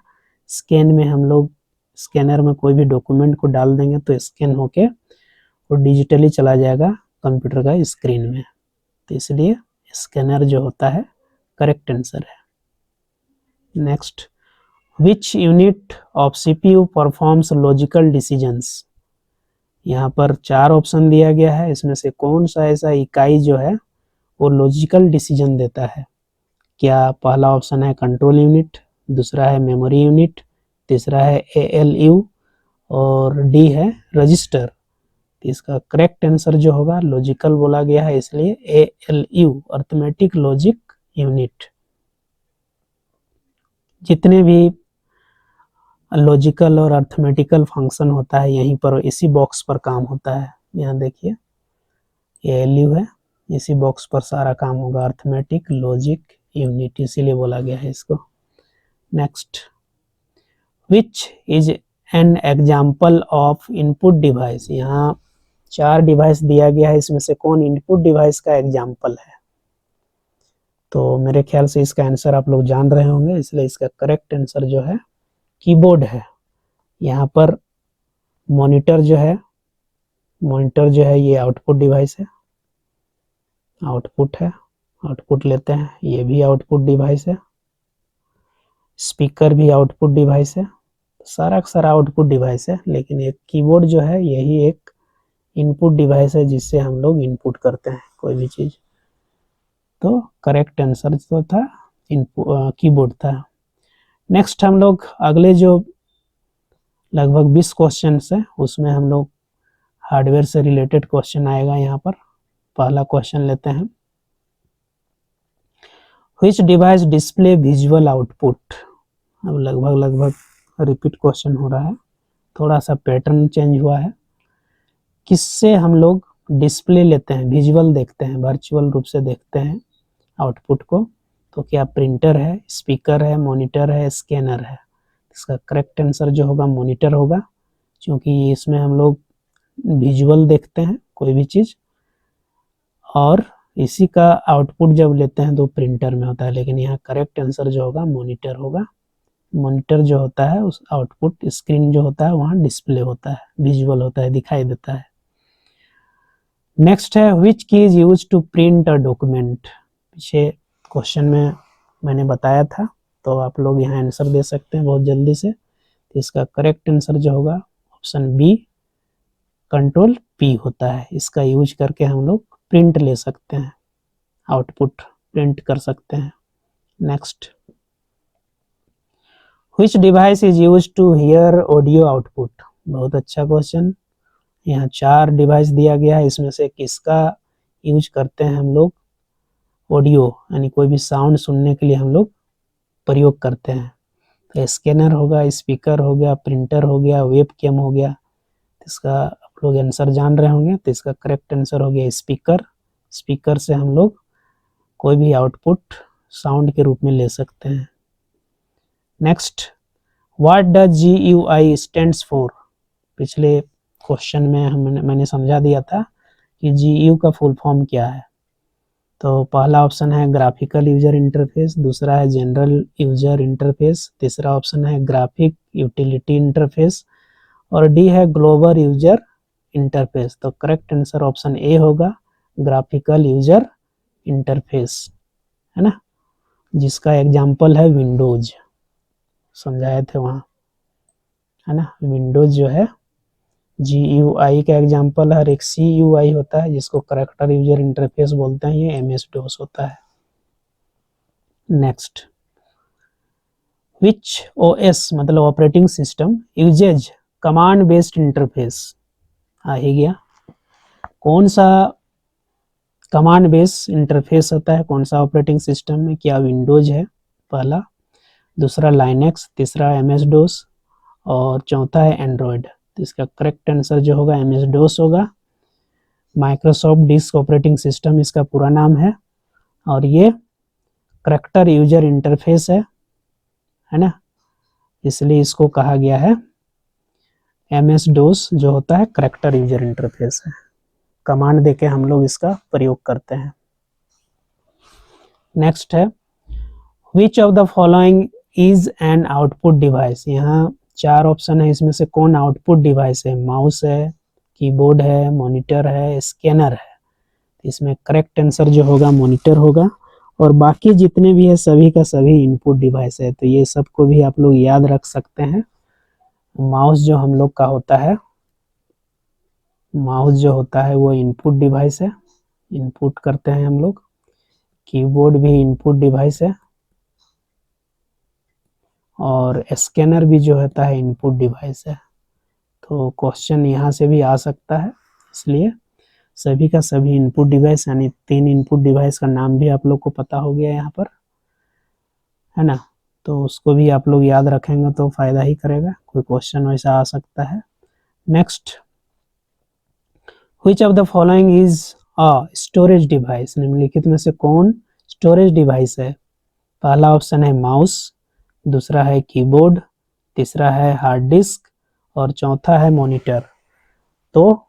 A: स्कैन में हम लोग स्कैनर में कोई भी डॉक्यूमेंट को डाल देंगे तो स्कैन होके वो डिजिटली चला जाएगा कंप्यूटर का स्क्रीन में, तो इसलिए स्कैनर जो होता है करेक्ट आंसर है। Next, which unit of CPU performs logical decisions. यहाँ पर 4 ऑप्शन दिया गया है, इसमें से कौन सा ऐसा इकाई जो है वो लॉजिकल डिसीजन देता है। क्या पहला ऑप्शन है कंट्रोल यूनिट, दूसरा है मेमोरी यूनिट, तीसरा है ALU, और डी है रजिस्टर। इसका करेक्ट आंसर जो होगा लॉजिकल बोला गया है, इसलिए ALU अर्थमेटिक लॉजिक यूनिट। जितने भी लॉजिकल और अर्थमेटिकल फंक्शन होता है यहीं पर इसी बॉक्स पर काम होता है, यहाँ देखिए ALU है, इसी बॉक्स पर सारा काम होगा, अर्थमेटिक, लॉजिक, यूनिट, इसीलिए बोला गया है इसको। Next, which is an example of input device. यहाँ 4 डिवाइस दिया गया है, इसमें से कौन इनपुट डिवाइस का एग्जाम्पल है? तो मेरे ख्याल से इसका आंसर आप लोग जान रहे होंगे, इसलिए इसका करेक्ट आंसर जो है कीबोर्ड है। यहाँ पर मॉनिटर जो है ये आउटपुट डिवाइस है, आउटपुट है, आउटपुट लेते हैं, ये भी आउटपुट डिवाइस है, स्पीकर भी आउटपुट डिवाइस है, सारा का सारा आउटपुट डिवाइस है, लेकिन एक कीबोर्ड जो है यही एक इनपुट डिवाइस है जिससे हम लोग इनपुट करते हैं कोई भी चीज़। तो करेक्ट आंसर जो था कीबोर्ड था। नेक्स्ट हम लोग अगले जो लगभग 20 क्वेश्चन है उसमें हम लोग हार्डवेयर से रिलेटेड क्वेश्चन आएगा। यहाँ पर पहला क्वेश्चन लेते हैं, which device display visual output. अब लगभग रिपीट क्वेश्चन हो रहा है, थोड़ा सा पैटर्न चेंज हुआ है। किससे हम लोग डिस्प्ले लेते हैं, विजुअल देखते हैं, वर्चुअल रूप से देखते हैं आउटपुट को? तो क्या प्रिंटर है, स्पीकर है, मॉनिटर है, स्कैनर है? इसका करेक्ट आंसर जो होगा मॉनिटर होगा, क्योंकि इसमें हम लोग विजुअल देखते हैं कोई भी चीज़, और इसी का आउटपुट जब लेते हैं तो प्रिंटर में होता है, लेकिन यहाँ करेक्ट आंसर जो होगा मॉनिटर होगा। मॉनिटर जो होता है उस आउटपुट स्क्रीन जो होता है वहाँ डिस्प्ले होता है, विजुअल होता है, दिखाई देता है। नेक्स्ट है, which key is use to print a document. पीछे क्वेश्चन में मैंने बताया था, तो आप लोग यहाँ आंसर दे सकते हैं बहुत जल्दी से। तो इसका करेक्ट आंसर जो होगा ऑप्शन बी, कंट्रोल P होता है। इसका यूज करके हम लोग प्रिंट ले सकते हैं, आउटपुट प्रिंट कर सकते हैं। Next, which device is use to hear audio output. बहुत अच्छा क्वेश्चन। यहाँ 4 डिवाइस दिया गया है, इसमें से किसका यूज करते हैं हम लोग ऑडियो, यानी कोई भी साउंड सुनने के लिए हम लोग प्रयोग करते हैं? तो स्कैनर होगा, स्पीकर हो गया, प्रिंटर हो गया, वेब कैम हो गया। इसका आप लोग आंसर जान रहे होंगे, तो इसका करेक्ट आंसर हो गया स्पीकर। स्पीकर से हम लोग कोई भी आउटपुट साउंड के रूप में ले सकते हैं। Next, what does GUI stands for. पिछले क्वेश्चन में मैंने समझा दिया था कि GU का फुल फॉर्म क्या है। तो पहला ऑप्शन है ग्राफिकल यूजर इंटरफेस, दूसरा है जनरल यूजर इंटरफेस, तीसरा ऑप्शन है ग्राफिक यूटिलिटी इंटरफेस, और डी है ग्लोबल यूजर इंटरफेस। तो करेक्ट आंसर ऑप्शन ए होगा, ग्राफिकल यूजर इंटरफेस, है ना, जिसका एग्जाम्पल है विंडोज, समझाए थे वहाँ, है ना। विंडोज जो है GUI का एग्जाम्पल है, और एक CUI होता है जिसको करेक्टर यूजर इंटरफेस बोलते हैं, ये MS-DOS होता है। नेक्स्ट, विच OS मतलब operating system uses command based interface. आ ही गया, कौन सा कमांड बेस्ड इंटरफेस होता है, कौन सा ऑपरेटिंग सिस्टम में? क्या विंडोज है पहला, दूसरा लाइनेक्स, तीसरा MS-DOS, और चौथा है एंड्रॉयड। तो इसका करेक्ट आंसर जो होगा MS-DOS होगा। माइक्रोसॉफ्ट डिस्क ऑपरेटिंग सिस्टम इसका पूरा नाम है, और ये करेक्टर यूजर इंटरफेस है ना, इसलिए इसको कहा गया है MS-DOS जो होता है करेक्टर यूजर इंटरफेस है। कमांड देके हम लोग इसका प्रयोग करते हैं। नेक्स्ट है, which of the following is an output device. यहाँ 4 ऑप्शन है, इसमें से कौन आउटपुट डिवाइस है? माउस है, कीबोर्ड है, मॉनिटर है, स्कैनर है। इसमें करेक्ट आंसर जो होगा मॉनिटर होगा, और बाकी जितने भी है सभी का सभी इनपुट डिवाइस है। तो ये सबको भी आप लोग याद रख सकते हैं। माउस जो हम लोग का होता है, माउस जो होता है वो इनपुट डिवाइस है, इनपुट करते हैं हम लोग। कीबोर्ड भी इनपुट डिवाइस है, और स्कैनर भी जो होता है इनपुट डिवाइस है। तो क्वेश्चन यहाँ से भी आ सकता है, इसलिए सभी का सभी इनपुट डिवाइस, यानी 3 इनपुट डिवाइस का नाम भी आप लोग को पता हो गया यहाँ पर, है ना। तो उसको भी आप लोग याद रखेंगे तो फायदा ही करेगा, कोई क्वेश्चन वैसा आ सकता है। Next, which of the following is a storage device, निम्नलिखित में से कौन स्टोरेज डिवाइस है? पहला ऑप्शन है माउस, दूसरा है कीबोर्ड, तीसरा है हार्ड डिस्क और चौथा है मॉनिटर। तो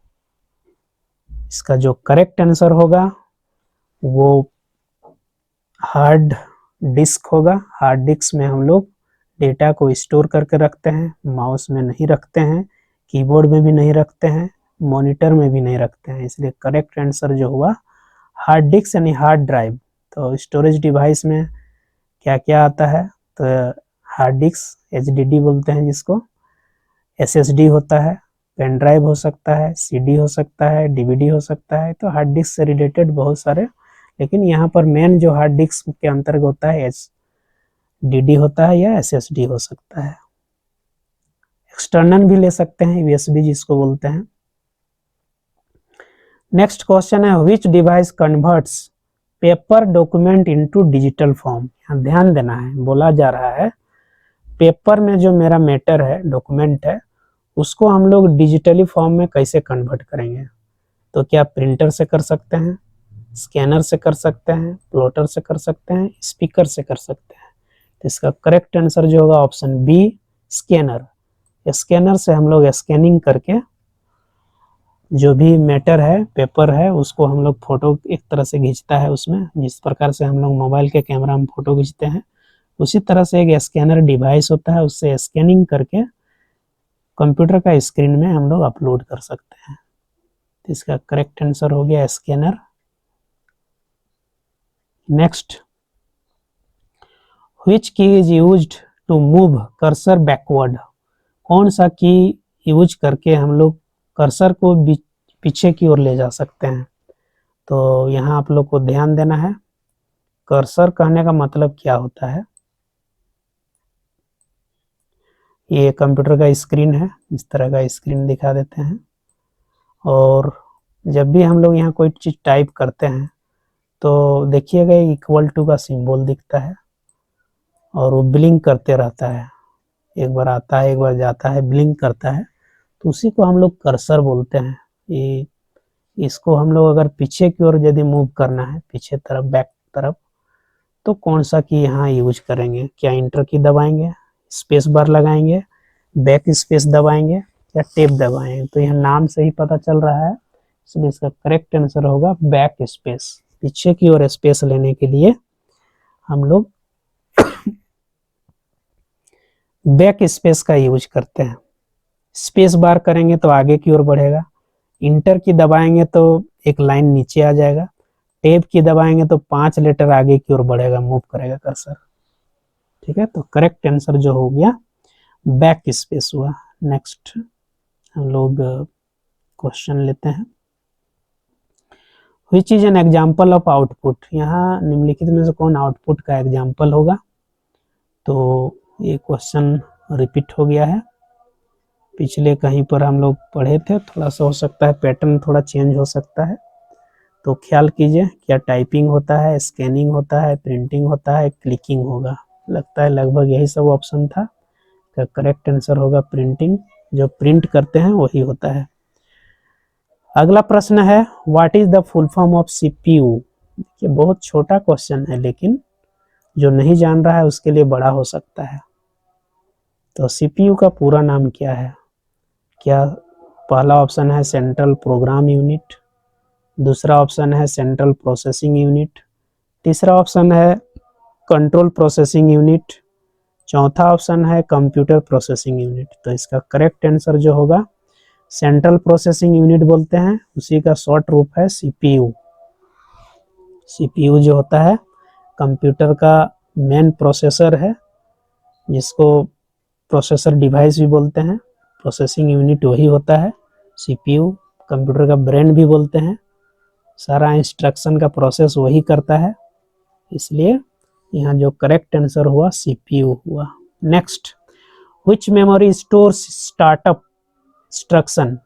A: इसका जो करेक्ट आंसर होगा वो हार्ड डिस्क होगा। हार्ड डिस्क में हम लोग डेटा को स्टोर करके रखते हैं, माउस में नहीं रखते हैं, कीबोर्ड में भी नहीं रखते हैं, मॉनिटर में भी नहीं रखते हैं, इसलिए करेक्ट आंसर जो हुआ हार्ड डिस्क यानी हार्ड ड्राइव। तो स्टोरेज डिवाइस में क्या क्या आता है? तो हार्ड डिस्क एचडीडी बोलते हैं जिसको, एसएसडी होता है, पेन ड्राइव हो सकता है, सीडी हो सकता है, डीवीडी हो सकता है। तो हार्ड डिस्क से रिलेटेड बहुत सारे, लेकिन यहाँ पर मेन जो हार्ड डिस्क के अंतर्गत होता है एचडीडी होता है या एसएसडी हो सकता है। एक्सटर्नल भी ले सकते हैं, यूएसबी जिसको बोलते हैं। नेक्स्ट क्वेश्चन है which device converts paper document into digital form. यहाँ ध्यान देना है, बोला जा रहा है पेपर में जो मेरा मैटर है, डॉक्यूमेंट है, उसको हम लोग डिजिटली फॉर्म में कैसे कन्वर्ट करेंगे? तो क्या प्रिंटर से कर सकते हैं, स्कैनर से कर सकते हैं, प्लॉटर से कर सकते हैं, स्पीकर से कर सकते हैं? तो इसका करेक्ट आंसर जो होगा ऑप्शन बी, स्कैनर। स्कैनर से हम लोग स्कैनिंग करके जो भी मैटर है, पेपर है, उसको हम लोग फोटो एक तरह से खींचता है उसमें, जिस प्रकार से हम लोग मोबाइल के कैमरा में फोटो खींचते हैं, उसी तरह से एक स्कैनर डिवाइस होता है, उससे स्कैनिंग करके कंप्यूटर का स्क्रीन में हम लोग अपलोड कर सकते हैं। तो इसका करेक्ट आंसर हो गया scanner. Next, which key is used to move cursor backward. कौन सा की यूज करके हम लोग कर्सर को पीछे की ओर ले जा सकते हैं? तो यहाँ आप लोग को ध्यान देना है, कर्सर कहने का मतलब क्या होता है। ये कंप्यूटर का स्क्रीन है, इस तरह का स्क्रीन दिखा देते हैं, और जब भी हम लोग यहाँ कोई चीज़ टाइप करते हैं तो देखिएगा इक्वल टू का सिंबल दिखता है और वो ब्लिंक करते रहता है, एक बार आता है एक बार जाता है, ब्लिंक करता है, तो उसी को हम लोग कर्सर बोलते हैं। ये इसको हम लोग अगर पीछे की ओर यदि मूव करना है, पीछे तरफ, बैक तरफ, तो कौन सा की यहाँ यूज करेंगे? क्या इंटर की दबाएंगे, स्पेस बार लगाएंगे, बैक स्पेस दबाएंगे या टेप दबाएंगे? तो यह नाम से ही पता चल रहा है, इसलिए इसका करेक्ट आंसर होगा बैक स्पेस। पीछे की ओर स्पेस लेने के लिए हम लोग बैक स्पेस का यूज करते हैं। स्पेस बार करेंगे तो आगे की ओर बढ़ेगा, इंटर की दबाएंगे तो एक लाइन नीचे आ जाएगा, टेप की दबाएंगे तो 5 लेटर आगे की ओर बढ़ेगा, मूव करेगा कर्सर। ठीक है, तो करेक्ट आंसर जो हो गया बैक स्पेस हुआ। नेक्स्ट हम लोग क्वेश्चन लेते हैं, which is an example of output. यहाँ निम्नलिखित में से कौन आउटपुट का एग्जाम्पल होगा? तो ये क्वेश्चन रिपीट हो गया है, पिछले कहीं पर हम लोग पढ़े थे, थोड़ा सा हो सकता है पैटर्न थोड़ा चेंज हो सकता है, तो ख्याल कीजिए। क्या टाइपिंग होता है, स्कैनिंग होता है, प्रिंटिंग होता है, क्लिकिंग होगा? लगता है लगभग यही सब ऑप्शन था। तो करेक्ट आंसर होगा प्रिंटिंग, जो प्रिंट करते हैं वही होता है। अगला प्रश्न है what is the full form of CPU. ये बहुत छोटा क्वेश्चन है, लेकिन जो नहीं जान रहा है उसके लिए बड़ा हो सकता है। तो सीपीयू का पूरा नाम क्या है? क्या पहला ऑप्शन है सेंट्रल प्रोग्राम यूनिट, दूसरा ऑप्शन है सेंट्रल प्रोसेसिंग यूनिट, तीसरा ऑप्शन है कंट्रोल प्रोसेसिंग यूनिट, चौथा ऑप्शन है कंप्यूटर प्रोसेसिंग यूनिट। तो इसका करेक्ट आंसर जो होगा सेंट्रल प्रोसेसिंग यूनिट बोलते हैं, उसी का शॉर्ट रूप है सीपीयू। सीपीयू जो होता है कंप्यूटर का मेन प्रोसेसर है, जिसको प्रोसेसर डिवाइस भी बोलते हैं, प्रोसेसिंग यूनिट वही होता है। सीपीयू कंप्यूटर का ब्रेन भी बोलते हैं, सारा इंस्ट्रक्शन का प्रोसेस वही करता है, इसलिए यहाँ जो करेक्ट आंसर हुआ सीपीयू हुआ। Next, which memory stores startup instruction.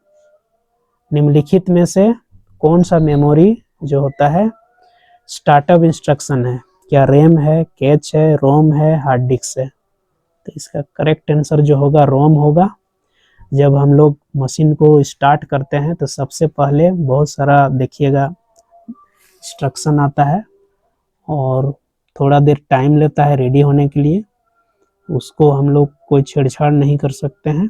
A: निम्नलिखित में से कौन सा मेमोरी जो होता है स्टार्टअप इंस्ट्रक्शन है? क्या रैम है, कैच है, रोम है, हार्ड डिस्क है? तो इसका करेक्ट आंसर जो होगा रोम होगा। जब हम लोग मशीन को स्टार्ट करते हैं तो सबसे पहले बहुत सारा देखिएगा इंस्ट्रक्शन आता है और थोड़ा देर टाइम लेता है रेडी होने के लिए। उसको हम लोग कोई छेड़छाड़ नहीं कर सकते हैं,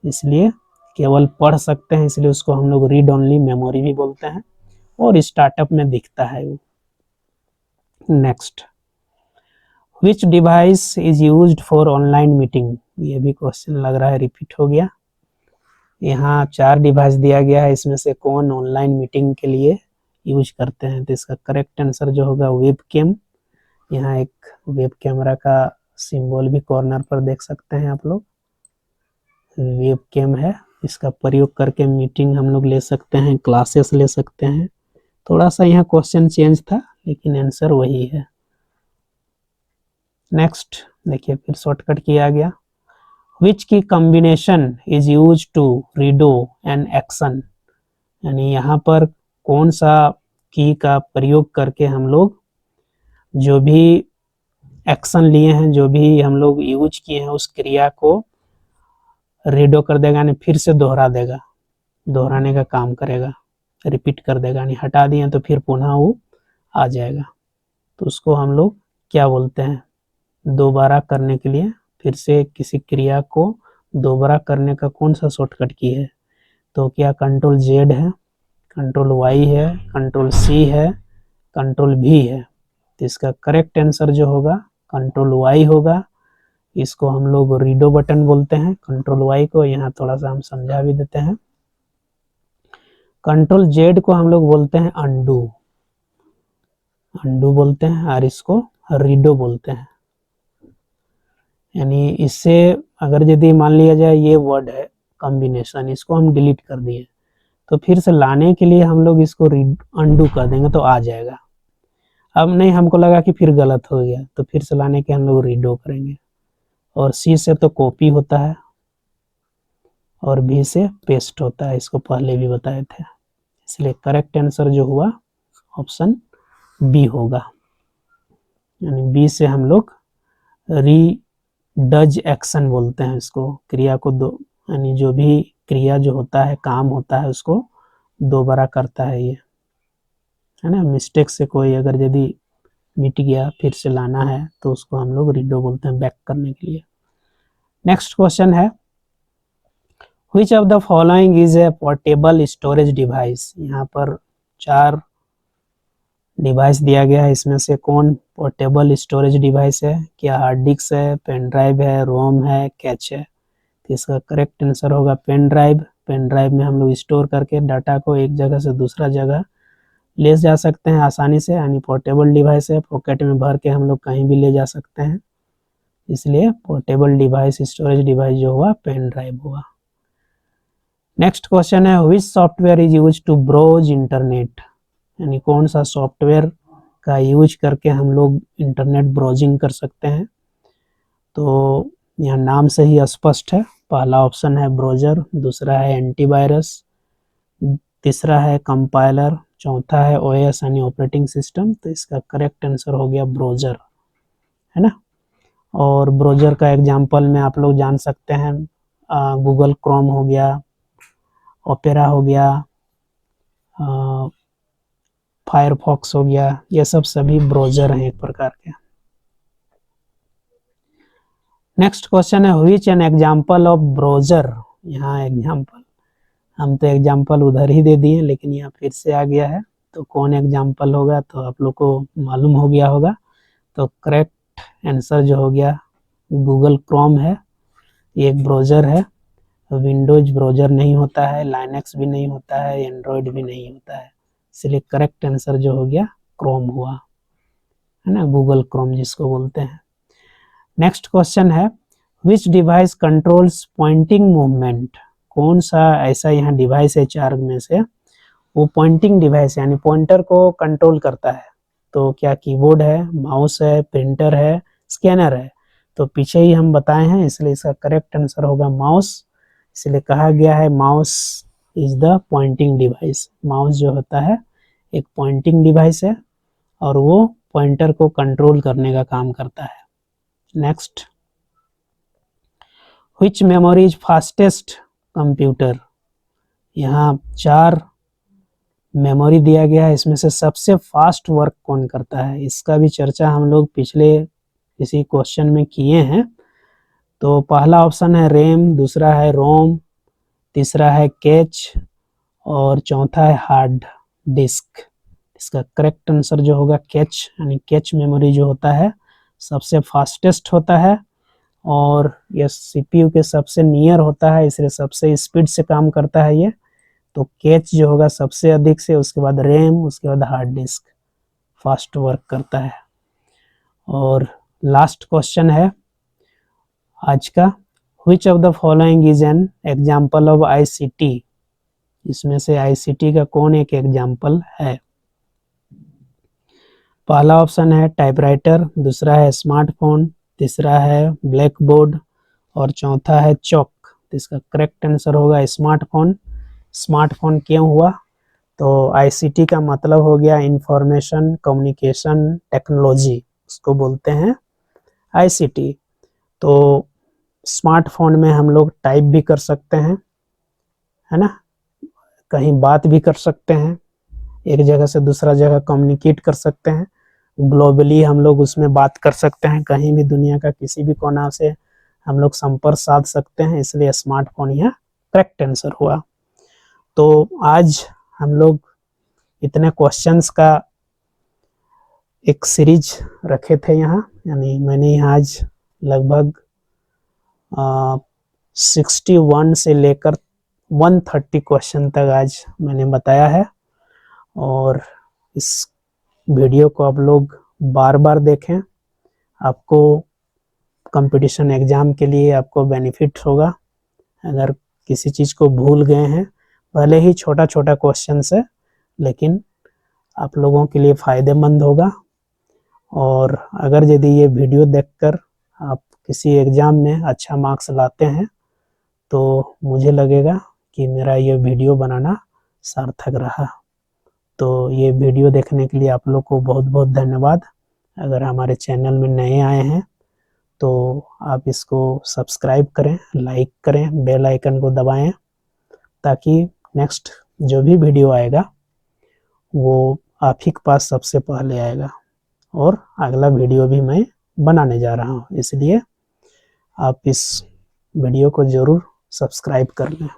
A: इसलिए केवल पढ़ सकते हैं, इसलिए उसको हम लोग रीड ओनली मेमोरी भी बोलते हैं और स्टार्टअप में दिखता है वो। Next, which device is used for online meeting? ये भी क्वेश्चन लग रहा है रिपीट हो गया। यहाँ 4 डिवाइस दिया गया है, इसमें से कौन ऑनलाइन मीटिंग के लिए यूज करते हैं? तो इसका करेक्ट आंसर जो होगा वेब कैम। यहाँ एक वेब कैमरा का सिंबल भी कॉर्नर पर देख सकते हैं आप लोग, वेब कैम है। इसका प्रयोग करके मीटिंग हम लोग ले सकते हैं, क्लासेस ले सकते हैं। थोड़ा सा यहाँ क्वेश्चन चेंज था लेकिन आंसर वही है। नेक्स्ट देखिए, फिर शॉर्टकट किया गया। Which key combination is use to redo and action? यानी यहाँ पर कौन सा की का प्रयोग करके हम लोग जो भी एक्शन लिए हैं, जो भी हम लोग यूज किए हैं, उस क्रिया को रीडो कर देगा, यानी फिर से दोहरा देगा, दोहराने का काम करेगा, रिपीट कर देगा। यानी हटा दिए तो फिर पुनः वो आ जाएगा, तो उसको हम लोग क्या बोलते हैं? दोबारा करने के लिए, फिर से किसी क्रिया को दोबारा करने का कौन सा शॉर्टकट की है? तो क्या कंट्रोल जेड है, कंट्रोल वाई है, कंट्रोल सी है, कंट्रोल भी है? तो इसका करेक्ट आंसर जो होगा कंट्रोल वाई होगा। इसको हम लोग रीडो बटन बोलते हैं, कंट्रोल वाई को। यहाँ थोड़ा सा हम समझा भी देते हैं। कंट्रोल जेड को हम लोग बोलते हैं अंडू, अंडू बोलते हैं, और इसको रीडो बोलते हैं। यानी इससे अगर यदि मान लिया जाए ये वर्ड है कॉम्बिनेशन, इसको हम डिलीट कर दिए तो फिर से लाने के लिए हम लोग इसको अंडू कर देंगे तो आ जाएगा। अब नहीं, हमको लगा कि फिर गलत हो गया, तो फिर से लाने के हम लोग रीडो करेंगे। और सी से तो कॉपी होता है और भी से पेस्ट होता है, इसको पहले भी बताए थे। इसलिए करेक्ट आंसर जो हुआ ऑप्शन बी होगा। यानी बी से हम लोग डज एक्शन बोलते हैं इसको, क्रिया को दो, यानी जो भी क्रिया जो होता है, काम होता है, उसको दोबारा करता है ये, है ना। मिस्टेक से कोई अगर यदि मिट गया, फिर से लाना है, तो उसको हम लोग रीडो बोलते हैं, बैक करने के लिए। नेक्स्ट क्वेश्चन है, which of the following is a portable storage device? यहाँ पर 4 डिवाइस दिया गया है, इसमें से कौन पोर्टेबल स्टोरेज डिवाइस है? क्या हार्ड डिस्क है, पेन ड्राइव है, रोम है, कैच है? तो इसका करेक्ट आंसर होगा पेन ड्राइव। पेन ड्राइव में हम लोग स्टोर करके डाटा को एक जगह से दूसरा जगह ले जा सकते हैं आसानी से, यानी पोर्टेबल डिवाइस है, पॉकेट में भर के हम लोग कहीं भी ले जा सकते हैं, इसलिए पोर्टेबल डिवाइस स्टोरेज डिवाइस जो हुआ पेन ड्राइव हुआ। नेक्स्ट क्वेश्चन है, which software is use to browse internet? यानी कौन सा सॉफ्टवेयर का यूज करके हम लोग इंटरनेट ब्राउजिंग कर सकते हैं? तो यहाँ नाम से ही स्पष्ट है, पहला ऑप्शन है ब्राउजर, दूसरा है एंटीवायरस, तीसरा है कंपाइलर, चौथा है ओएस यानी ऑपरेटिंग सिस्टम। तो इसका करेक्ट आंसर हो गया ब्राउजर, है ना। और ब्राउजर का एग्जांपल में आप लोग जान सकते हैं, गूगल क्रोम हो गया, ओपेरा हो गया, फायरफॉक्स हो गया, ये सब सभी ब्राउजर हैं एक प्रकार के। नेक्स्ट क्वेश्चन है, which an example of browser? यहाँ एग्जांपल, हम तो एग्जांपल उधर ही दे दिए, लेकिन यहाँ फिर से आ गया है, तो कौन एग्जांपल होगा? तो आप लोग को मालूम हो गया होगा। तो करेक्ट आंसर जो हो गया गूगल क्रोम है। ये एक ब्राउजर है, विंडोज ब्राउजर नहीं होता है, लाइनक्स भी नहीं होता है, एंड्रॉयड भी नहीं होता है, इसलिए करेक्ट आंसर जो हो गया क्रोम हुआ, है ना, गूगल क्रोम जिसको बोलते हैं। नेक्स्ट क्वेश्चन है, which device controls pointing movement? कौन सा ऐसा यहाँ डिवाइस है 4 में से वो पॉइंटिंग डिवाइस यानी पॉइंटर को कंट्रोल करता है? तो क्या कीबोर्ड है, माउस है, प्रिंटर है, स्कैनर है? तो पीछे ही हम बताए हैं, इसलिए इसका करेक्ट आंसर होगा माउस। इसलिए कहा गया है mouse is the pointing device. Mouse जो होता है एक पॉइंटिंग डिवाइस है और वो पॉइंटर को कंट्रोल करने का काम करता है। Next, which memory is fastest computer. यहाँ 4 मेमोरी दिया गया है, इसमें से सबसे फास्ट वर्क कौन करता है, इसका भी चर्चा हम लोग पिछले किसी क्वेश्चन में किए हैं। तो पहला ऑप्शन है रैम, दूसरा है रोम, तीसरा है कैच और चौथा है हार्ड डिस्क। इसका करेक्ट आंसर जो होगा कैच, यानी कैच मेमोरी जो होता है सबसे फास्टेस्ट होता है और यह सीपीयू के सबसे नियर होता है, इसलिए सबसे स्पीड से काम करता है ये। तो कैच जो होगा सबसे अधिक से, उसके बाद रैम, उसके बाद हार्ड डिस्क फास्ट वर्क करता है। और लास्ट क्वेश्चन है आज का, which of the following is an example of ICT। इसमें से ICT का कौन एक एग्जाम्पल है। पहला ऑप्शन है टाइपराइटर, दूसरा है स्मार्टफोन, तीसरा है ब्लैक बोर्ड और चौथा है चॉक। तो इसका करेक्ट आंसर होगा स्मार्टफोन। स्मार्टफोन क्यों हुआ, तो ICT का मतलब हो गया इंफॉर्मेशन कम्युनिकेशन टेक्नोलॉजी, उसको बोलते हैं ICT। तो स्मार्टफोन में हम लोग टाइप भी कर सकते हैं, है ना, कहीं बात भी कर सकते हैं, एक जगह से दूसरा जगह कम्युनिकेट कर सकते हैं, ग्लोबली हम लोग उसमें बात कर सकते हैं, कहीं भी दुनिया का किसी भी कोना से हम लोग संपर्क साध सकते हैं, इसलिए स्मार्टफोन यह करेक्ट आंसर हुआ। तो आज हम लोग इतने क्वेश्चंस का एक सीरीज रखे थे यहाँ, यानी मैंने यहाँ आज लगभग 61 से लेकर 130 क्वेश्चन तक आज मैंने बताया है। और इस वीडियो को आप लोग बार बार देखें, आपको कंपटीशन एग्ज़ाम के लिए आपको बेनिफिट होगा। अगर किसी चीज़ को भूल गए हैं, भले ही छोटा छोटा क्वेश्चन है, लेकिन आप लोगों के लिए फ़ायदेमंद होगा। और अगर यदि ये वीडियो देखकर आप किसी एग्ज़ाम में अच्छा मार्क्स लाते हैं तो मुझे लगेगा कि मेरा ये वीडियो बनाना सार्थक रहा। तो ये वीडियो देखने के लिए आप लोग को बहुत बहुत धन्यवाद। अगर हमारे चैनल में नए आए हैं तो आप इसको सब्सक्राइब करें, लाइक करें, बेल आइकन को दबाएं, ताकि नेक्स्ट जो भी वीडियो आएगा वो आप ही के पास सबसे पहले आएगा। और अगला वीडियो भी मैं बनाने जा रहा हूँ, इसलिए आप इस वीडियो को ज़रूर सब्सक्राइब कर लें।